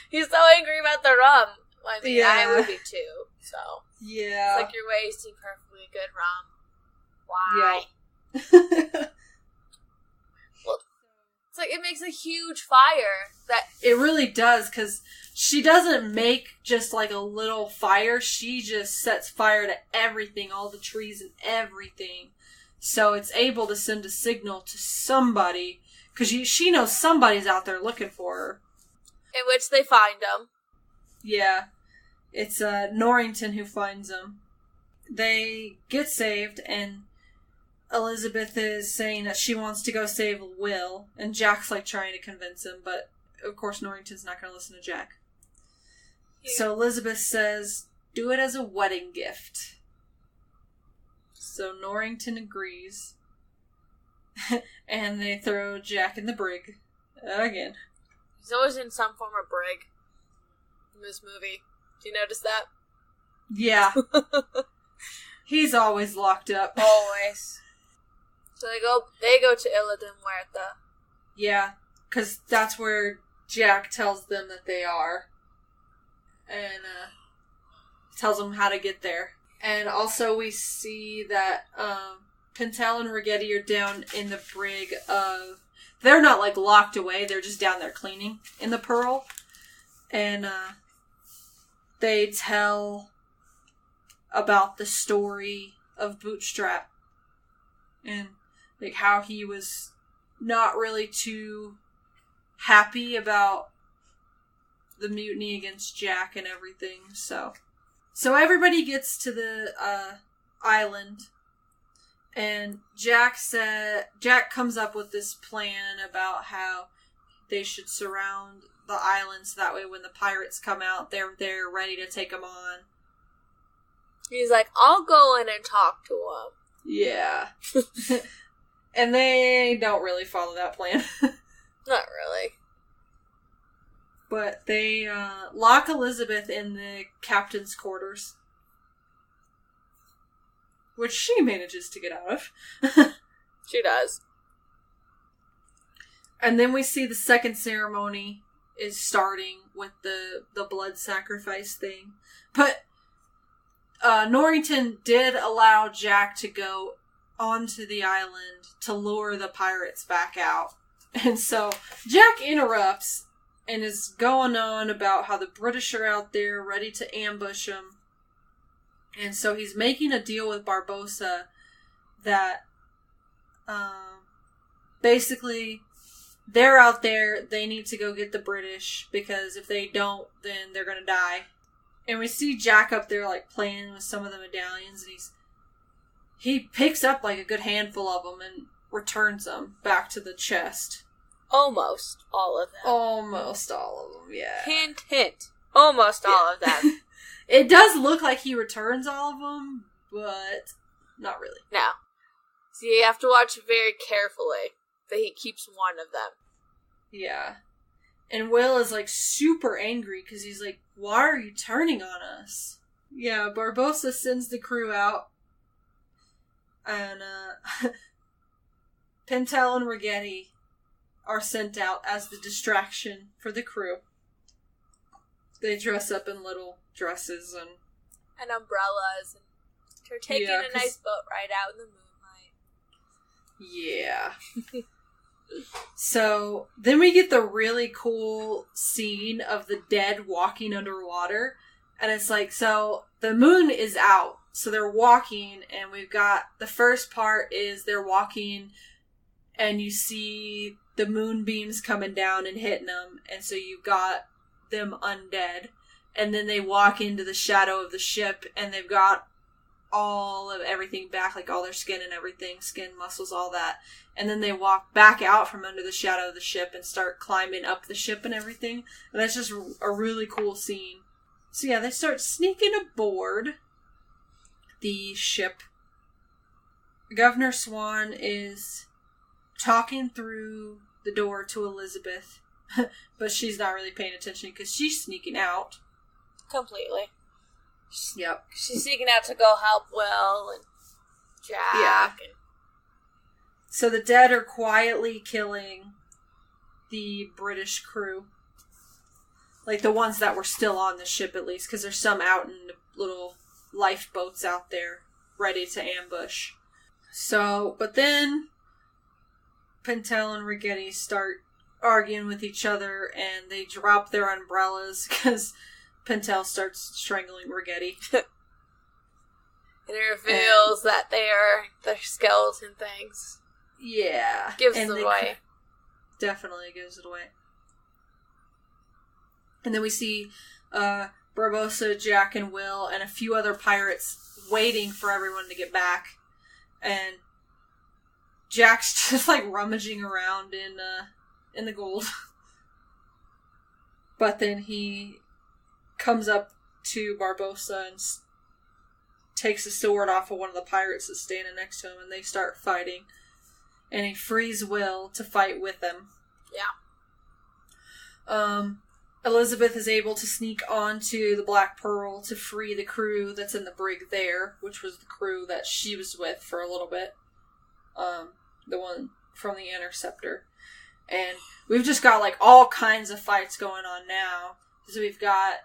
B: He's so angry about the rum. I mean, yeah. I would be too, so.
A: Yeah.
B: It's like you're wasting perfectly good rum. Why?
A: Yeah.
B: Well, it's like it makes a huge fire.
A: It really does, because she doesn't make just like a little fire. She just sets fire to everything, all the trees and everything. So it's able to send a signal to somebody, because she knows somebody's out there looking for her.
B: In which they find them.
A: Yeah. It's Norrington who finds them. They get saved, and Elizabeth is saying that she wants to go save Will, and Jack's like trying to convince him, but of course Norrington's not going to listen to Jack. Yeah. So Elizabeth says, do it as a wedding gift. So Norrington agrees, and they throw Jack in the brig again.
B: He's always in some form of brig in this movie. Do you notice that?
A: Yeah. He's always locked up.
B: Always. So they go to Isla de Muerta.
A: Yeah, because that's where Jack tells them that they are. And tells them how to get there. And also we see that Pintel and Rigetti are down in the brig of... They're not, like, locked away. They're just down there cleaning in the Pearl. And they tell about the story of Bootstrap. And, like, how he was not really too happy about the mutiny against Jack and everything. So everybody gets to the island. And Jack comes up with this plan about how they should surround the island so that way when the pirates come out, they're ready to take them on.
B: He's like, I'll go in and talk to him.
A: Yeah. And they don't really follow that plan.
B: Not really.
A: But they lock Elizabeth in the captain's quarters. Which she manages to get out of.
B: She does.
A: And then we see the second ceremony is starting with the blood sacrifice thing. But Norrington did allow Jack to go onto the island to lure the pirates back out. And so Jack interrupts and is going on about how the British are out there ready to ambush him. And so he's making a deal with Barbossa that basically they're out there, they need to go get the British because if they don't, then they're going to die. And we see Jack up there like playing with some of the medallions and he picks up like a good handful of them and returns them back to the chest.
B: Almost all of them.
A: Almost all of them, yeah.
B: Hint, hint. Almost all of them.
A: It does look like he returns all of them, but not really.
B: No. So you have to watch very carefully that he keeps one of them.
A: Yeah. And Will is like super angry because he's like, why are you turning on us? Yeah, Barbossa sends the crew out. And Pintel and Rigetti are sent out as the distraction for the crew. They dress up in little dresses and
B: umbrellas, and they're taking a nice boat ride out in the moonlight.
A: Yeah. So then we get the really cool scene of the dead walking underwater, and it's like, so the moon is out, so they're walking, and we've got the first part is they're walking and you see the moonbeams coming down and hitting them, and so you've got them undead. And then they walk into the shadow of the ship, and they've got all of everything back, like all their skin and everything, skin, muscles, all that. And then they walk back out from under the shadow of the ship and start climbing up the ship and everything. And that's just a really cool scene. So yeah, they start sneaking aboard the ship. Governor Swan is talking through the door to Elizabeth, but she's not really paying attention because she's sneaking out.
B: Completely.
A: Yep.
B: She's sneaking out to go help Will and Jack.
A: Yeah. So the dead are quietly killing the British crew. Like the ones that were still on the ship at least, because there's some out in the little lifeboats out there ready to ambush. So, but then Pintel and Rigetti start arguing with each other and they drop their umbrellas because Pintel starts strangling Rigetti.
B: And it reveals that they're skeleton things.
A: Yeah.
B: Gives it away.
A: Definitely gives it away. And then we see Barbossa, Jack, and Will, and a few other pirates waiting for everyone to get back. And Jack's just like rummaging around in the gold. But then he comes up to Barbossa and takes a sword off of one of the pirates that's standing next to him, and they start fighting. And he frees Will to fight with them.
B: Yeah.
A: Elizabeth is able to sneak onto the Black Pearl to free the crew that's in the brig there, which was the crew that she was with for a little bit. The one from the Interceptor. And we've just got, like, all kinds of fights going on now. So we've got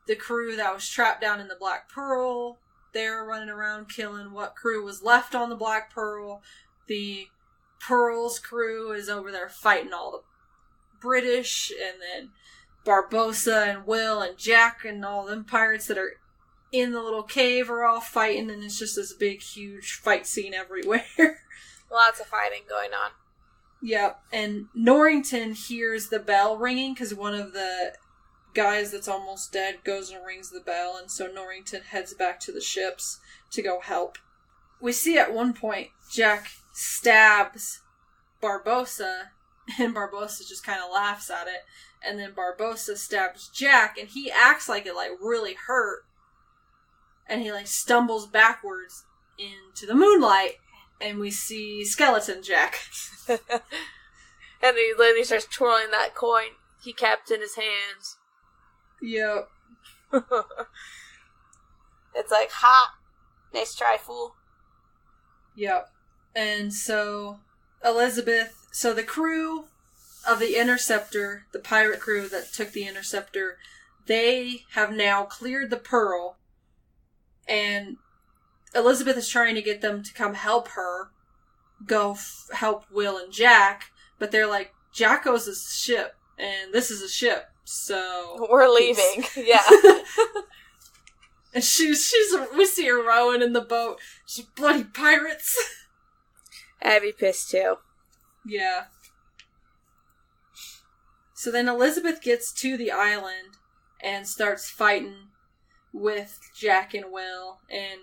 A: the crew that was trapped down in the Black Pearl. They're running around killing what crew was left on the Black Pearl. The Pearl's crew is over there fighting all the British, and then Barbossa and Will and Jack and all them pirates that are in the little cave are all fighting, and it's just this big, huge fight scene everywhere.
B: Lots of fighting going on.
A: Yep, and Norrington hears the bell ringing because one of the guys that's almost dead goes and rings the bell, and so Norrington heads back to the ships to go help. We see at one point Jack stabs Barbossa, and Barbossa just kind of laughs at it, and then Barbossa stabs Jack, and he acts like it, like, really hurt, and he, like, stumbles backwards into the moonlight, and we see Skeleton Jack.
B: And then he starts twirling that coin he kept in his hands.
A: Yep.
B: It's like, ha! Nice try, fool.
A: Yep. And so, so the crew of the Interceptor, the pirate crew that took the Interceptor, they have now cleared the Pearl, and Elizabeth is trying to get them to come help her go help Will and Jack, but they're like, Jack owes us a ship, and this is a ship, so...
B: We're leaving, yeah.
A: And we see her rowing in the boat. She's bloody pirates.
B: I'd be pissed too.
A: Yeah. So then Elizabeth gets to the island and starts fighting with Jack and Will, and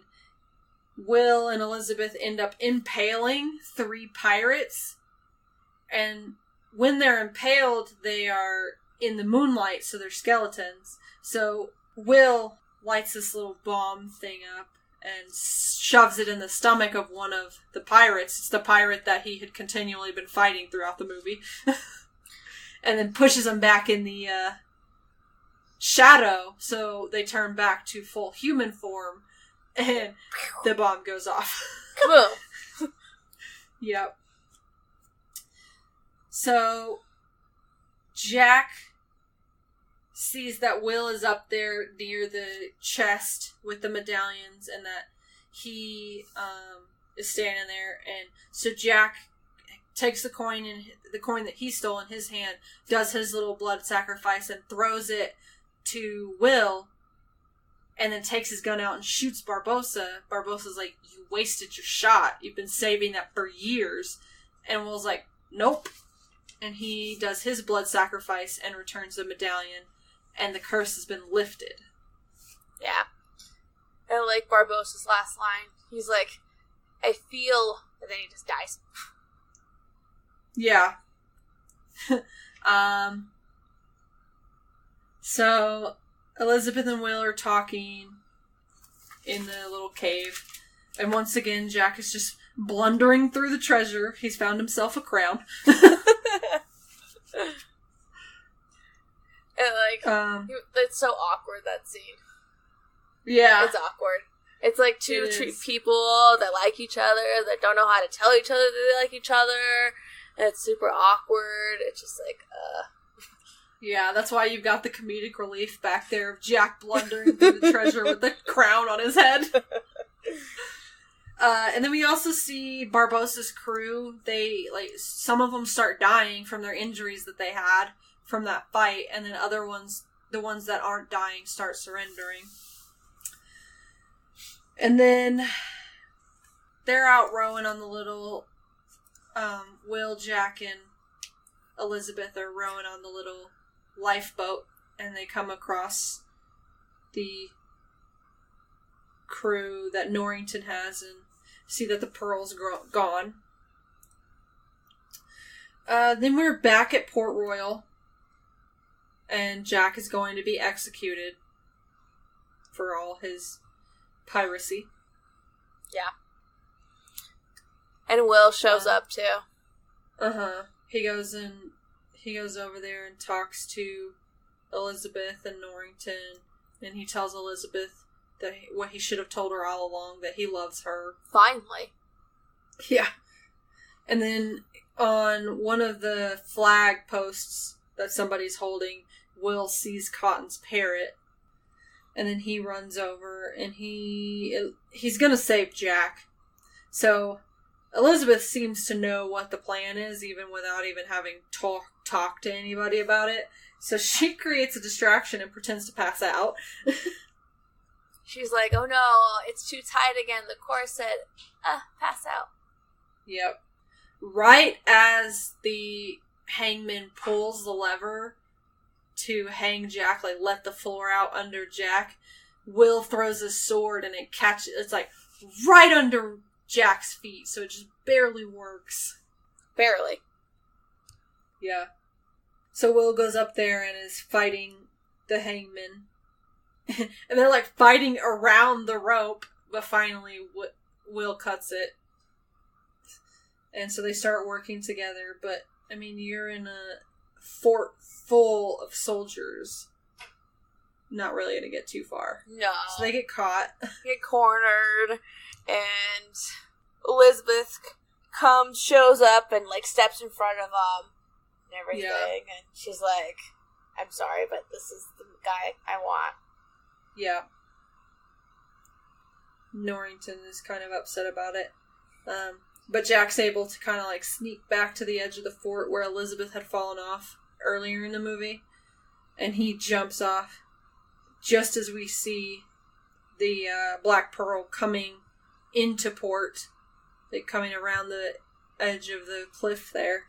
A: Will and Elizabeth end up impaling 3 pirates, and when they're impaled, they are in the moonlight, so they're skeletons. So Will lights this little bomb thing up and shoves it in the stomach of one of the pirates. It's the pirate that he had continually been fighting throughout the movie. And then pushes him back in the shadow, so they turn back to full human form, and the bomb goes off.
B: Cool.
A: Yep. So, Jack sees that Will is up there near the chest with the medallions, and that he is standing there, and so Jack takes the coin that he stole in his hand, does his little blood sacrifice, and throws it to Will, and then takes his gun out and shoots Barbossa. Barbossa's like, you wasted your shot. You've been saving that for years. And Will's like, nope. And he does his blood sacrifice and returns the medallion, and the curse has been lifted.
B: Yeah. And like Barbossa's last line, he's like, I feel, and then he just dies.
A: Yeah. So, Elizabeth and Will are talking in the little cave. And once again, Jack is just blundering through the treasure. He's found himself a crown.
B: And it's so awkward, that scene.
A: Yeah.
B: It's awkward. It's like two people that like each other, that don't know how to tell each other that they like each other. And it's super awkward. It's just like,
A: Yeah, that's why you've got the comedic relief back there of Jack blundering through the treasure with the crown on his head. And then we also see Barbossa's crew. They, some of them start dying from their injuries that they had from that fight, and then the ones that aren't dying, start surrendering. And then they're out rowing on the little, Will, Jack, and Elizabeth are rowing on the little lifeboat, and they come across the crew that Norrington has and see that the pearl's gone. Then we're back at Port Royal, and Jack is going to be executed for all his piracy.
B: Yeah. And Will shows up too.
A: Uh-huh. He goes over there and talks to Elizabeth and Norrington, and he tells Elizabeth that what he should have told her all along, that he loves her.
B: Finally.
A: Yeah. And then on one of the flag posts that somebody's holding, Will sees Cotton's parrot. And then he runs over and he's gonna save Jack. So Elizabeth seems to know what the plan is, even without even having talked to anybody about it. So she creates a distraction and pretends to pass out.
B: She's like, oh no, it's too tight again. The corset. Pass out.
A: Yep. Right as the hangman pulls the lever to hang Jack, like let the floor out under Jack, Will throws his sword and it catches, it's like right under Jack's feet, so it just barely works.
B: Barely.
A: Yeah. So Will goes up there and is fighting the hangman. And they're like fighting around the rope, but finally Will cuts it. And so they start working together, but I mean, you're in a fort full of soldiers. Not really gonna get too far.
B: No.
A: So they get caught.
B: Get cornered, and Elizabeth shows up and like steps in front of them and everything, and she's like, I'm sorry, but this is the guy I want.
A: Yeah. Norrington is kind of upset about it. But Jack's able to kind of like sneak back to the edge of the fort where Elizabeth had fallen off earlier in the movie. And he jumps off just as we see the Black Pearl coming into port. Like coming around the edge of the cliff there.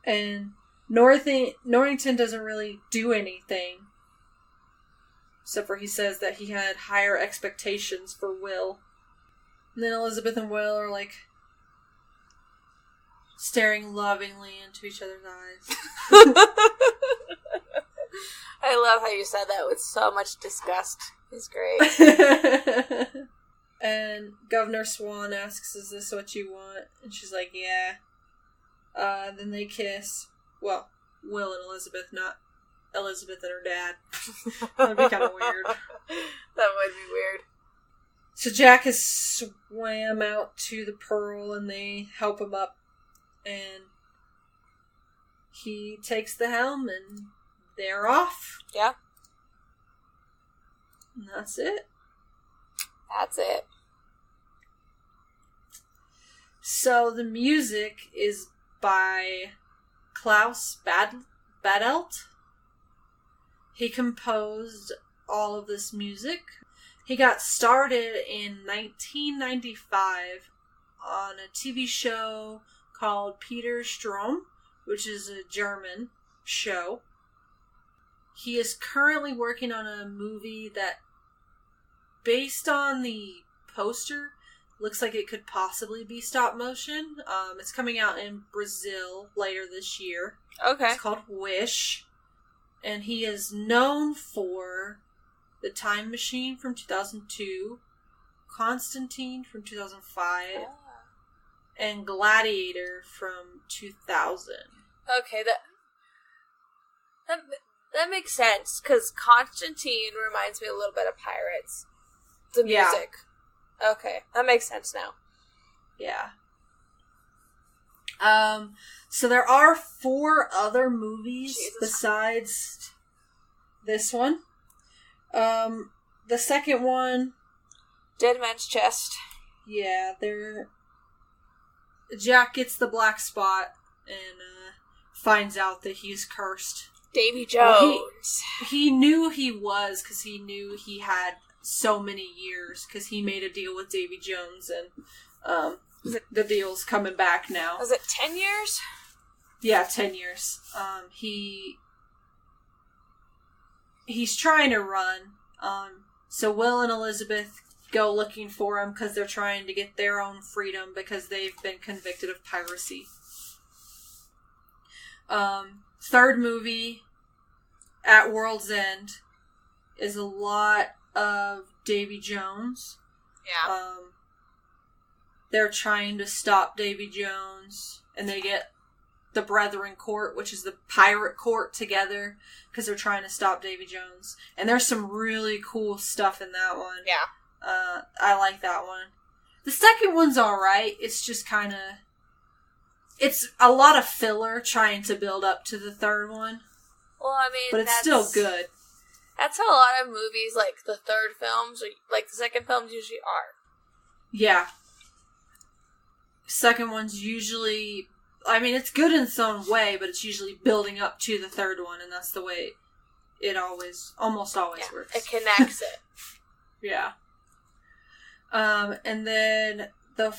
A: And Norrington doesn't really do anything. Except for he says that he had higher expectations for Will. And then Elizabeth and Will are like staring lovingly into each other's eyes.
B: I love how you said that with so much disgust. It's great.
A: And Governor Swan asks, is this what you want? And she's like, yeah. Then they kiss. Well, Will and Elizabeth, not Elizabeth and her dad. That'd be kind of weird.
B: That would be weird.
A: So Jack has swam out to the Pearl and they help him up. And he takes the helm and they're off.
B: Yeah.
A: And that's it.
B: That's it.
A: So the music is by Klaus Badelt. He composed all of this music. He got started in 1995 on a TV show called Peter Strom, which is a German show. He is currently working on a movie that, based on the poster, looks like it could possibly be stop motion. It's coming out in Brazil later this year.
B: Okay.
A: It's called Wish. And he is known for The Time Machine from 2002, Constantine from 2005, and Gladiator from 2000.
B: Okay, that makes sense, because Constantine reminds me a little bit of Pirates. The music. Yeah. Okay, that makes sense now.
A: Yeah. So there are 4 other movies besides this one. The second one...
B: Dead Man's Chest.
A: Yeah, Jack gets the black spot and finds out that he's cursed.
B: Davy Jones.
A: Well, he knew he was, because he knew he had so many years, because he made a deal with Davy Jones, and the deal's coming back now.
B: Was it 10 years?
A: Yeah, 10 years. He's trying to run. So Will and Elizabeth go looking for him because they're trying to get their own freedom because they've been convicted of piracy. Third movie, At World's End, is a lot of Davy Jones.
B: Yeah.
A: They're trying to stop Davy Jones, and they get the Brethren Court, which is the pirate court, together because they're trying to stop Davy Jones. And there's some really cool stuff in that one.
B: Yeah.
A: I like that one. The second one's alright. It's just kind of It's a lot of filler trying to build up to the third one.
B: Well, I mean,
A: but it's still good.
B: That's how a lot of movies, like the third films, or like the second films usually are.
A: Yeah. Second one's usually, I mean, it's good in its own way, but it's usually building up to the third one, and that's the way it almost always works.
B: It connects it.
A: Yeah. And then the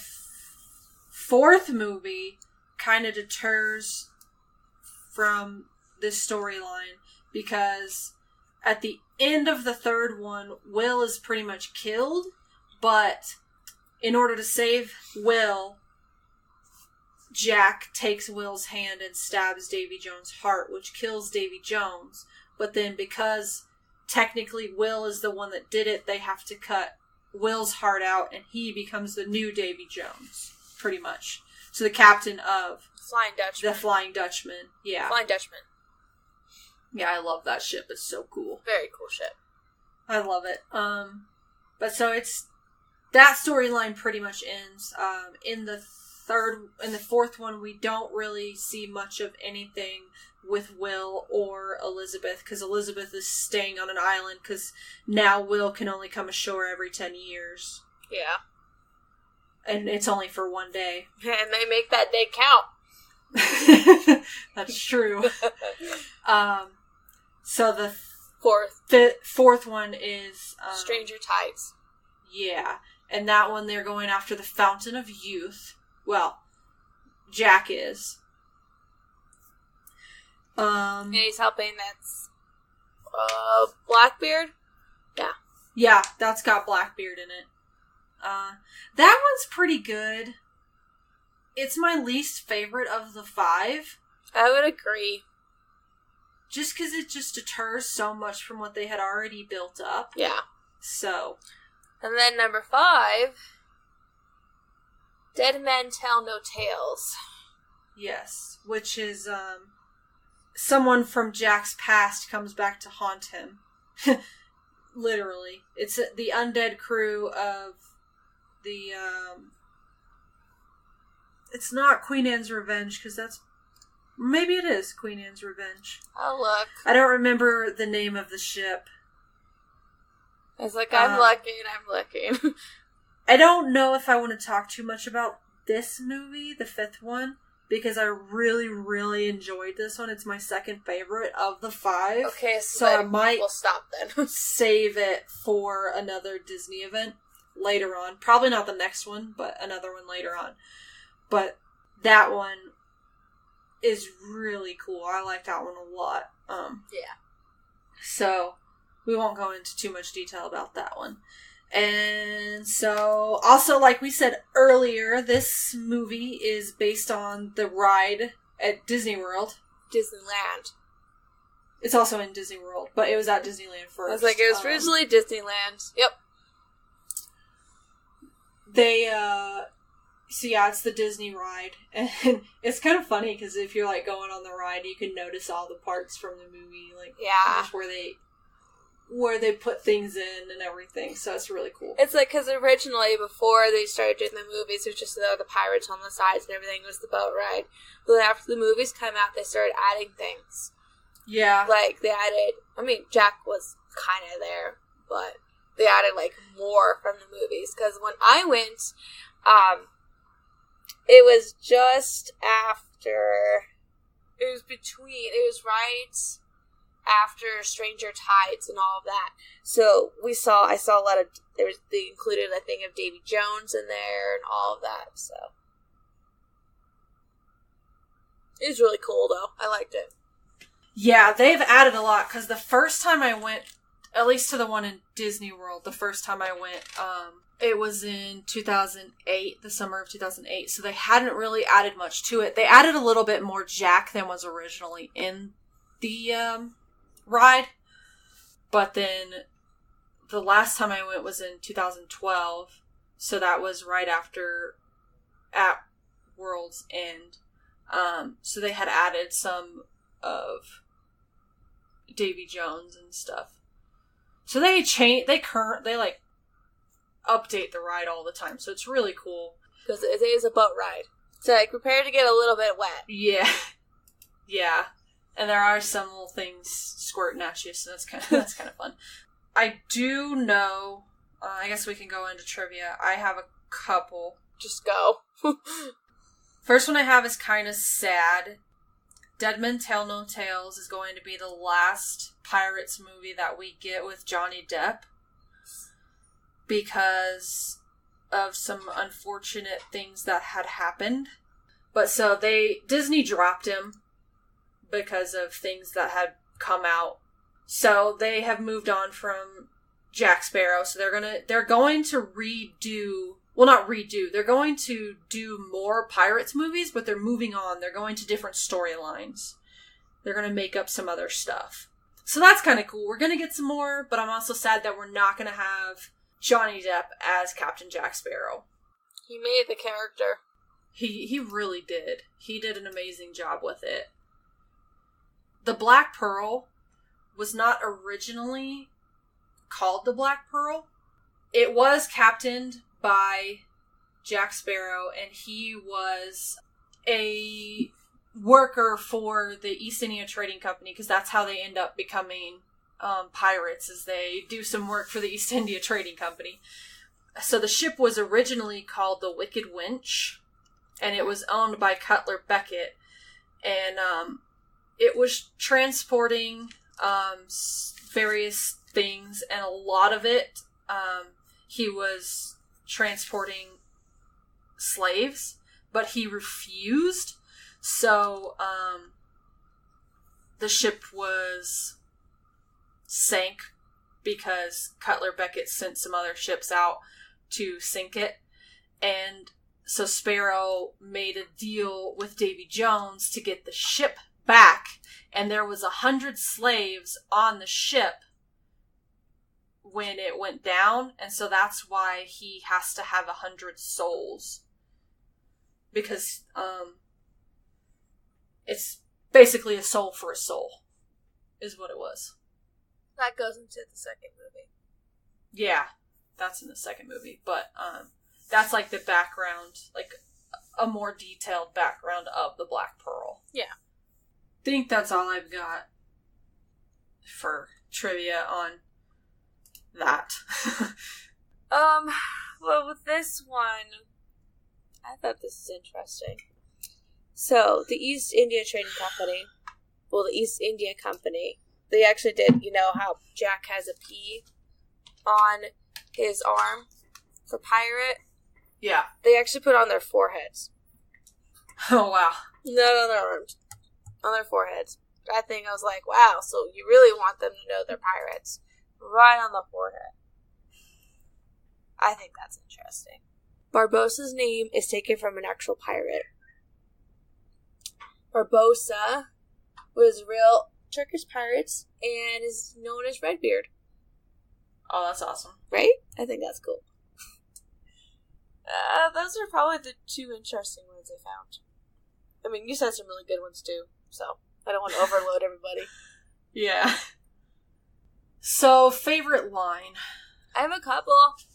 A: fourth movie kind of deters from this storyline because at the end of the third one, Will is pretty much killed, but in order to save Will, Jack takes Will's hand and stabs Davy Jones' heart, which kills Davy Jones. But then because technically Will is the one that did it, they have to cut Will's heart out and he becomes the new Davy Jones, pretty much. So the captain of
B: Flying Dutchman.
A: The Flying Dutchman. Yeah.
B: Flying Dutchman.
A: Yeah, I love that ship. It's so cool.
B: Very cool ship.
A: I love it. But so it's that storyline pretty much ends. In the fourth one, we don't really see much of anything with Will or Elizabeth because Elizabeth is staying on an island because now Will can only come ashore every 10 years.
B: Yeah.
A: And it's only for one day.
B: And they make that day count.
A: That's true. So the fourth one is
B: Stranger Tides.
A: Yeah, and that one they're going after the Fountain of Youth. Well, Jack is.
B: And he's helping. That's Blackbeard. Yeah.
A: Yeah, that's got Blackbeard in it. That one's pretty good. It's my least favorite of the 5.
B: I would agree.
A: Just because it just deters so much from what they had already built up.
B: Yeah.
A: So.
B: And then number 5, Dead Men Tell No Tales.
A: Yes, which is, someone from Jack's past comes back to haunt him. Literally. It's the undead crew of the, it's not Queen Anne's Revenge, because that's... Maybe it is Queen Anne's Revenge.
B: I'll look.
A: I don't remember the name of the ship.
B: It's like, I'm looking.
A: I don't know if I want to talk too much about this movie, the 5th one, because I really, really enjoyed this one. It's my second favorite of the 5.
B: Okay,
A: so I might
B: we'll stop then.
A: save it for another Disney event later on. Probably not the next one, but another one later on. But that one is really cool. I like that one a lot.
B: Yeah.
A: So we won't go into too much detail about that one. And so, also, like we said earlier, this movie is based on the ride at Disney World.
B: Disneyland.
A: It's also in Disney World, but it was at Disneyland first.
B: I was like, it was originally Disneyland. Yep.
A: So yeah, it's the Disney ride. And it's kind of funny, because if you're, like, going on the ride, you can notice all the parts from the movie, like,
B: yeah,
A: just where they put things in and everything, so it's really cool.
B: It's like, because originally, before they started doing the movies, it was just the pirates on the sides and everything was the boat ride. But then after the movies come out, they started adding things.
A: Yeah.
B: Like, they added, I mean, Jack was kind of there, but they added, like, more from the movies. Because when I went, it was just after, it was right after Stranger Tides and all of that. So I saw a lot of, they included a thing of Davy Jones in there and all of that, so. It was really cool, though. I liked it.
A: Yeah, they've added a lot, because the first time I went, at least to the one in Disney World, the first time I went, it was in 2008, the summer of 2008, so they hadn't really added much to it. They added a little bit more Jack than was originally in the, ride, but then the last time I went was in 2012, so that was right after at World's End. So they had added some of Davy Jones and stuff. So they like update the ride all the time, so it's really cool.
B: Because it is a boat ride. So, like, prepare to get a little bit wet.
A: Yeah. Yeah. And there are some little things squirting at you, so that's kind of fun. I do know, I guess we can go into trivia. I have a couple.
B: Just go.
A: First one I have is kind of sad. Dead Men Tell No Tales is going to be the last Pirates movie that we get with Johnny Depp. Because of some unfortunate things that had happened. But so Disney dropped him because of things that had come out. So they have moved on from Jack Sparrow. So they're going to redo, well, not redo, they're going to do more Pirates movies, but they're moving on. They're going to different storylines. They're going to make up some other stuff. So that's kind of cool. We're going to get some more, but I'm also sad that we're not going to have Johnny Depp as Captain Jack Sparrow.
B: He made the character.
A: He really did. He did an amazing job with it. The Black Pearl was not originally called the Black Pearl. It was captained by Jack Sparrow, and he was a worker for the East India Trading Company, because that's how they end up becoming pirates, is they do some work for the East India Trading Company. So the ship was originally called the Wicked Winch, and it was owned by Cutler Beckett, and it was transporting various things, and a lot of it, he was transporting slaves, but he refused. So the ship was sank because Cutler Beckett sent some other ships out to sink it. And so Sparrow made a deal with Davy Jones to get the ship back, and there was 100 slaves on the ship when it went down, and so that's why he has to have 100 souls, because it's basically a soul for a soul is what it was.
B: That goes into the second movie.
A: Yeah, that's in the second movie, but that's like the background, like a more detailed background of the Black Pearl.
B: Yeah.
A: I think that's all I've got for trivia on that.
B: Well, with this one, I thought this is interesting. So, the East India Trading Company, the East India Company, they actually did, you know how Jack has a P on his arm for pirate?
A: Yeah.
B: They actually put it on their foreheads.
A: Oh, wow.
B: No, on their arms. On their foreheads. I think I was like, wow, so you really want them to know they're pirates. Right on the forehead. I think that's interesting. Barbossa's name is taken from an actual pirate. Barbossa was real Turkish pirates and is known as Redbeard.
A: Oh, that's awesome.
B: Right? I think that's cool. Those are probably the two interesting ones I found. I mean, you said some really good ones too, so I don't want to overload everybody.
A: Yeah. So, favorite line?
B: I have a couple.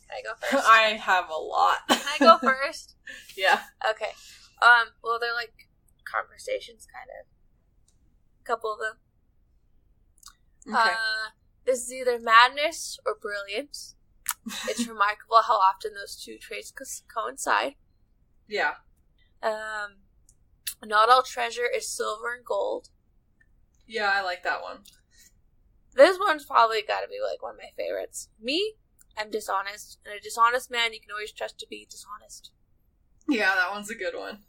B: Can I go first?
A: I have a lot.
B: Can I go first?
A: Yeah.
B: Okay. Well, they're like conversations, kind of. A couple of them.
A: Okay.
B: This is either madness or brilliance. It's remarkable how often those two traits coincide.
A: Yeah.
B: Not all treasure is silver and gold.
A: Yeah, I like that one.
B: This one's probably got to be like one of my favorites. Me, I'm dishonest, and a dishonest man you can always trust to be dishonest.
A: Yeah, that one's a good one.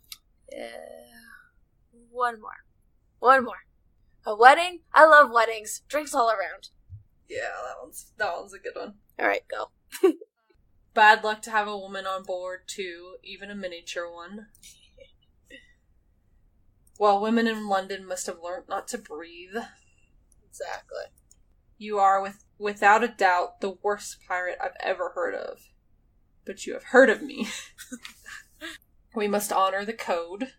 B: One more. A wedding? I love weddings. Drinks all around.
A: Yeah, that one's a good one.
B: Alright, go.
A: Bad luck to have a woman on board, too, even a miniature one. Well, women in London must have learnt not to breathe.
B: Exactly.
A: You are, without a doubt, the worst pirate I've ever heard of. But you have heard of me. We must honor the code.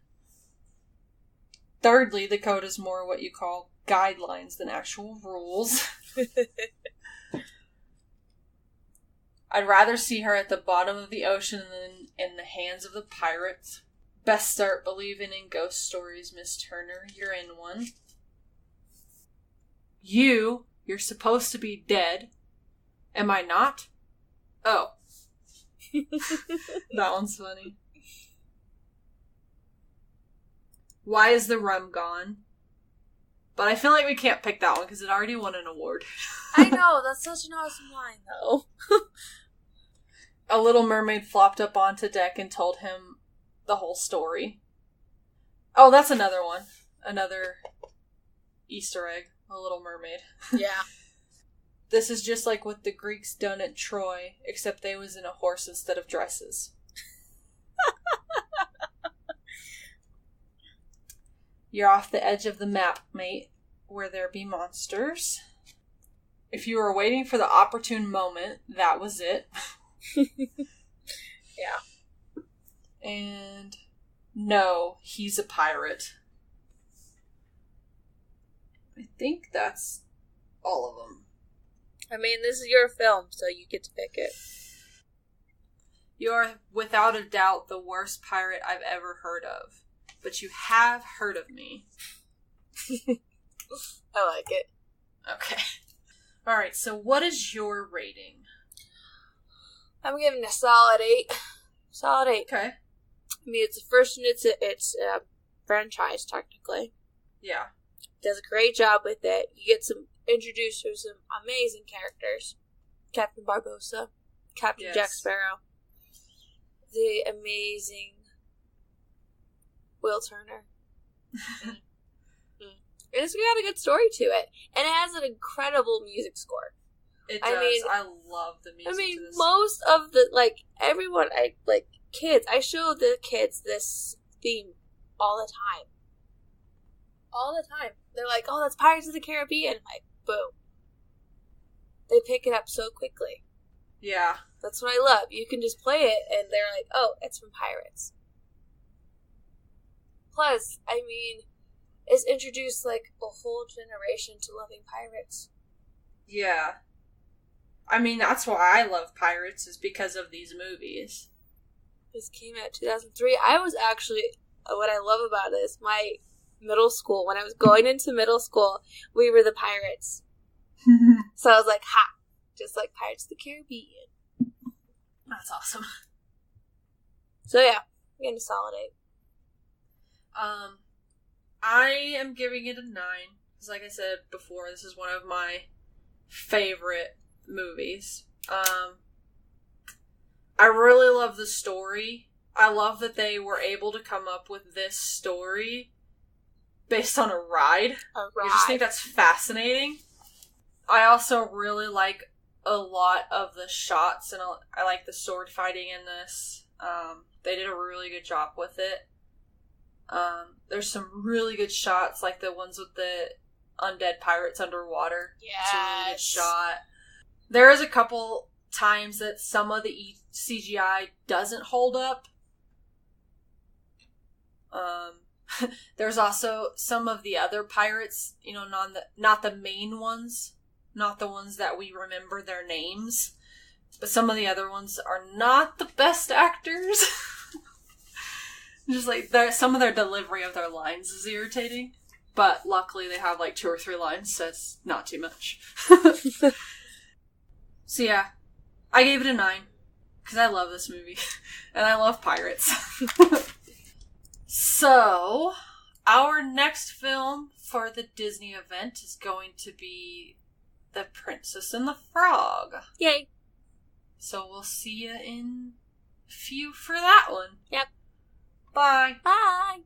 A: Thirdly, the code is more what you call guidelines than actual rules. I'd rather see her at the bottom of the ocean than in the hands of the pirates. Best start believing in ghost stories, Miss Turner. You're in one. You're supposed to be dead. Am I not? Oh. That one's funny. Why is the rum gone? But I feel like we can't pick that one because it already won an award.
B: I know, that's such an awesome line, though.
A: A little mermaid flopped up onto deck and told him the whole story. Oh, that's another one. Another Easter egg. A little mermaid.
B: Yeah.
A: This is just like what the Greeks done at Troy, except they was in a horse instead of dresses. You're off the edge of the map, mate, where there be monsters. If you were waiting for the opportune moment, that was it.
B: Yeah.
A: And no, he's a pirate. I think that's all of them.
B: I mean, this is your film, so you get to pick it.
A: You're, without a doubt, the worst pirate I've ever heard of. But you have heard of me.
B: I like it.
A: Okay. Alright, so what is your rating?
B: I'm giving it a solid 8. Solid 8.
A: Okay.
B: I mean, it's the first and it's a franchise, technically.
A: Yeah.
B: Does a great job with it. You get introduced to some amazing characters. Captain Barbossa. Captain Jack Sparrow. The amazing Will Turner. And it's got a good story to it. And it has an incredible music score.
A: It does. I love the music.
B: I mean,
A: to this.
B: most of the, everyone, kids, I show the kids this theme all the time. All the time. They're like, oh, that's Pirates of the Caribbean. Like, boom. They pick it up so quickly.
A: Yeah.
B: That's what I love. You can just play it, and they're like, oh, it's from Pirates. Plus, I mean, it's introduced, a whole generation to loving pirates.
A: Yeah. I mean, that's why I love Pirates, is because of these movies.
B: This came out 2003. I was actually, what I love about this, my middle school, when I was going into middle school, we were the pirates. So I was like, ha! Just like Pirates of the Caribbean.
A: That's awesome.
B: So yeah, I'm getting a solid 8.
A: I am giving it a 9, because like I said before, this is one of my favorite movies. I really love the story. I love that they were able to come up with this story based on a ride. I just think that's fascinating. I also really like a lot of the shots, and I like the sword fighting in this. They did a really good job with it. There's some really good shots, like the ones with the undead pirates underwater.
B: Yes.
A: It's a really good shot. There is a couple times that some of the CGI doesn't hold up. There's also some of the other pirates, not the main ones, not the ones that we remember their names, but some of the other ones are not the best actors. Just some of their delivery of their lines is irritating, but luckily they have 2 or 3 lines, so it's not too much. So yeah, I gave it a 9, because I love this movie, and I love pirates. So, our next film for the Disney event is going to be The Princess and the Frog.
B: Yay.
A: So we'll see you in a few for that one.
B: Yep.
A: Bye.
B: Bye.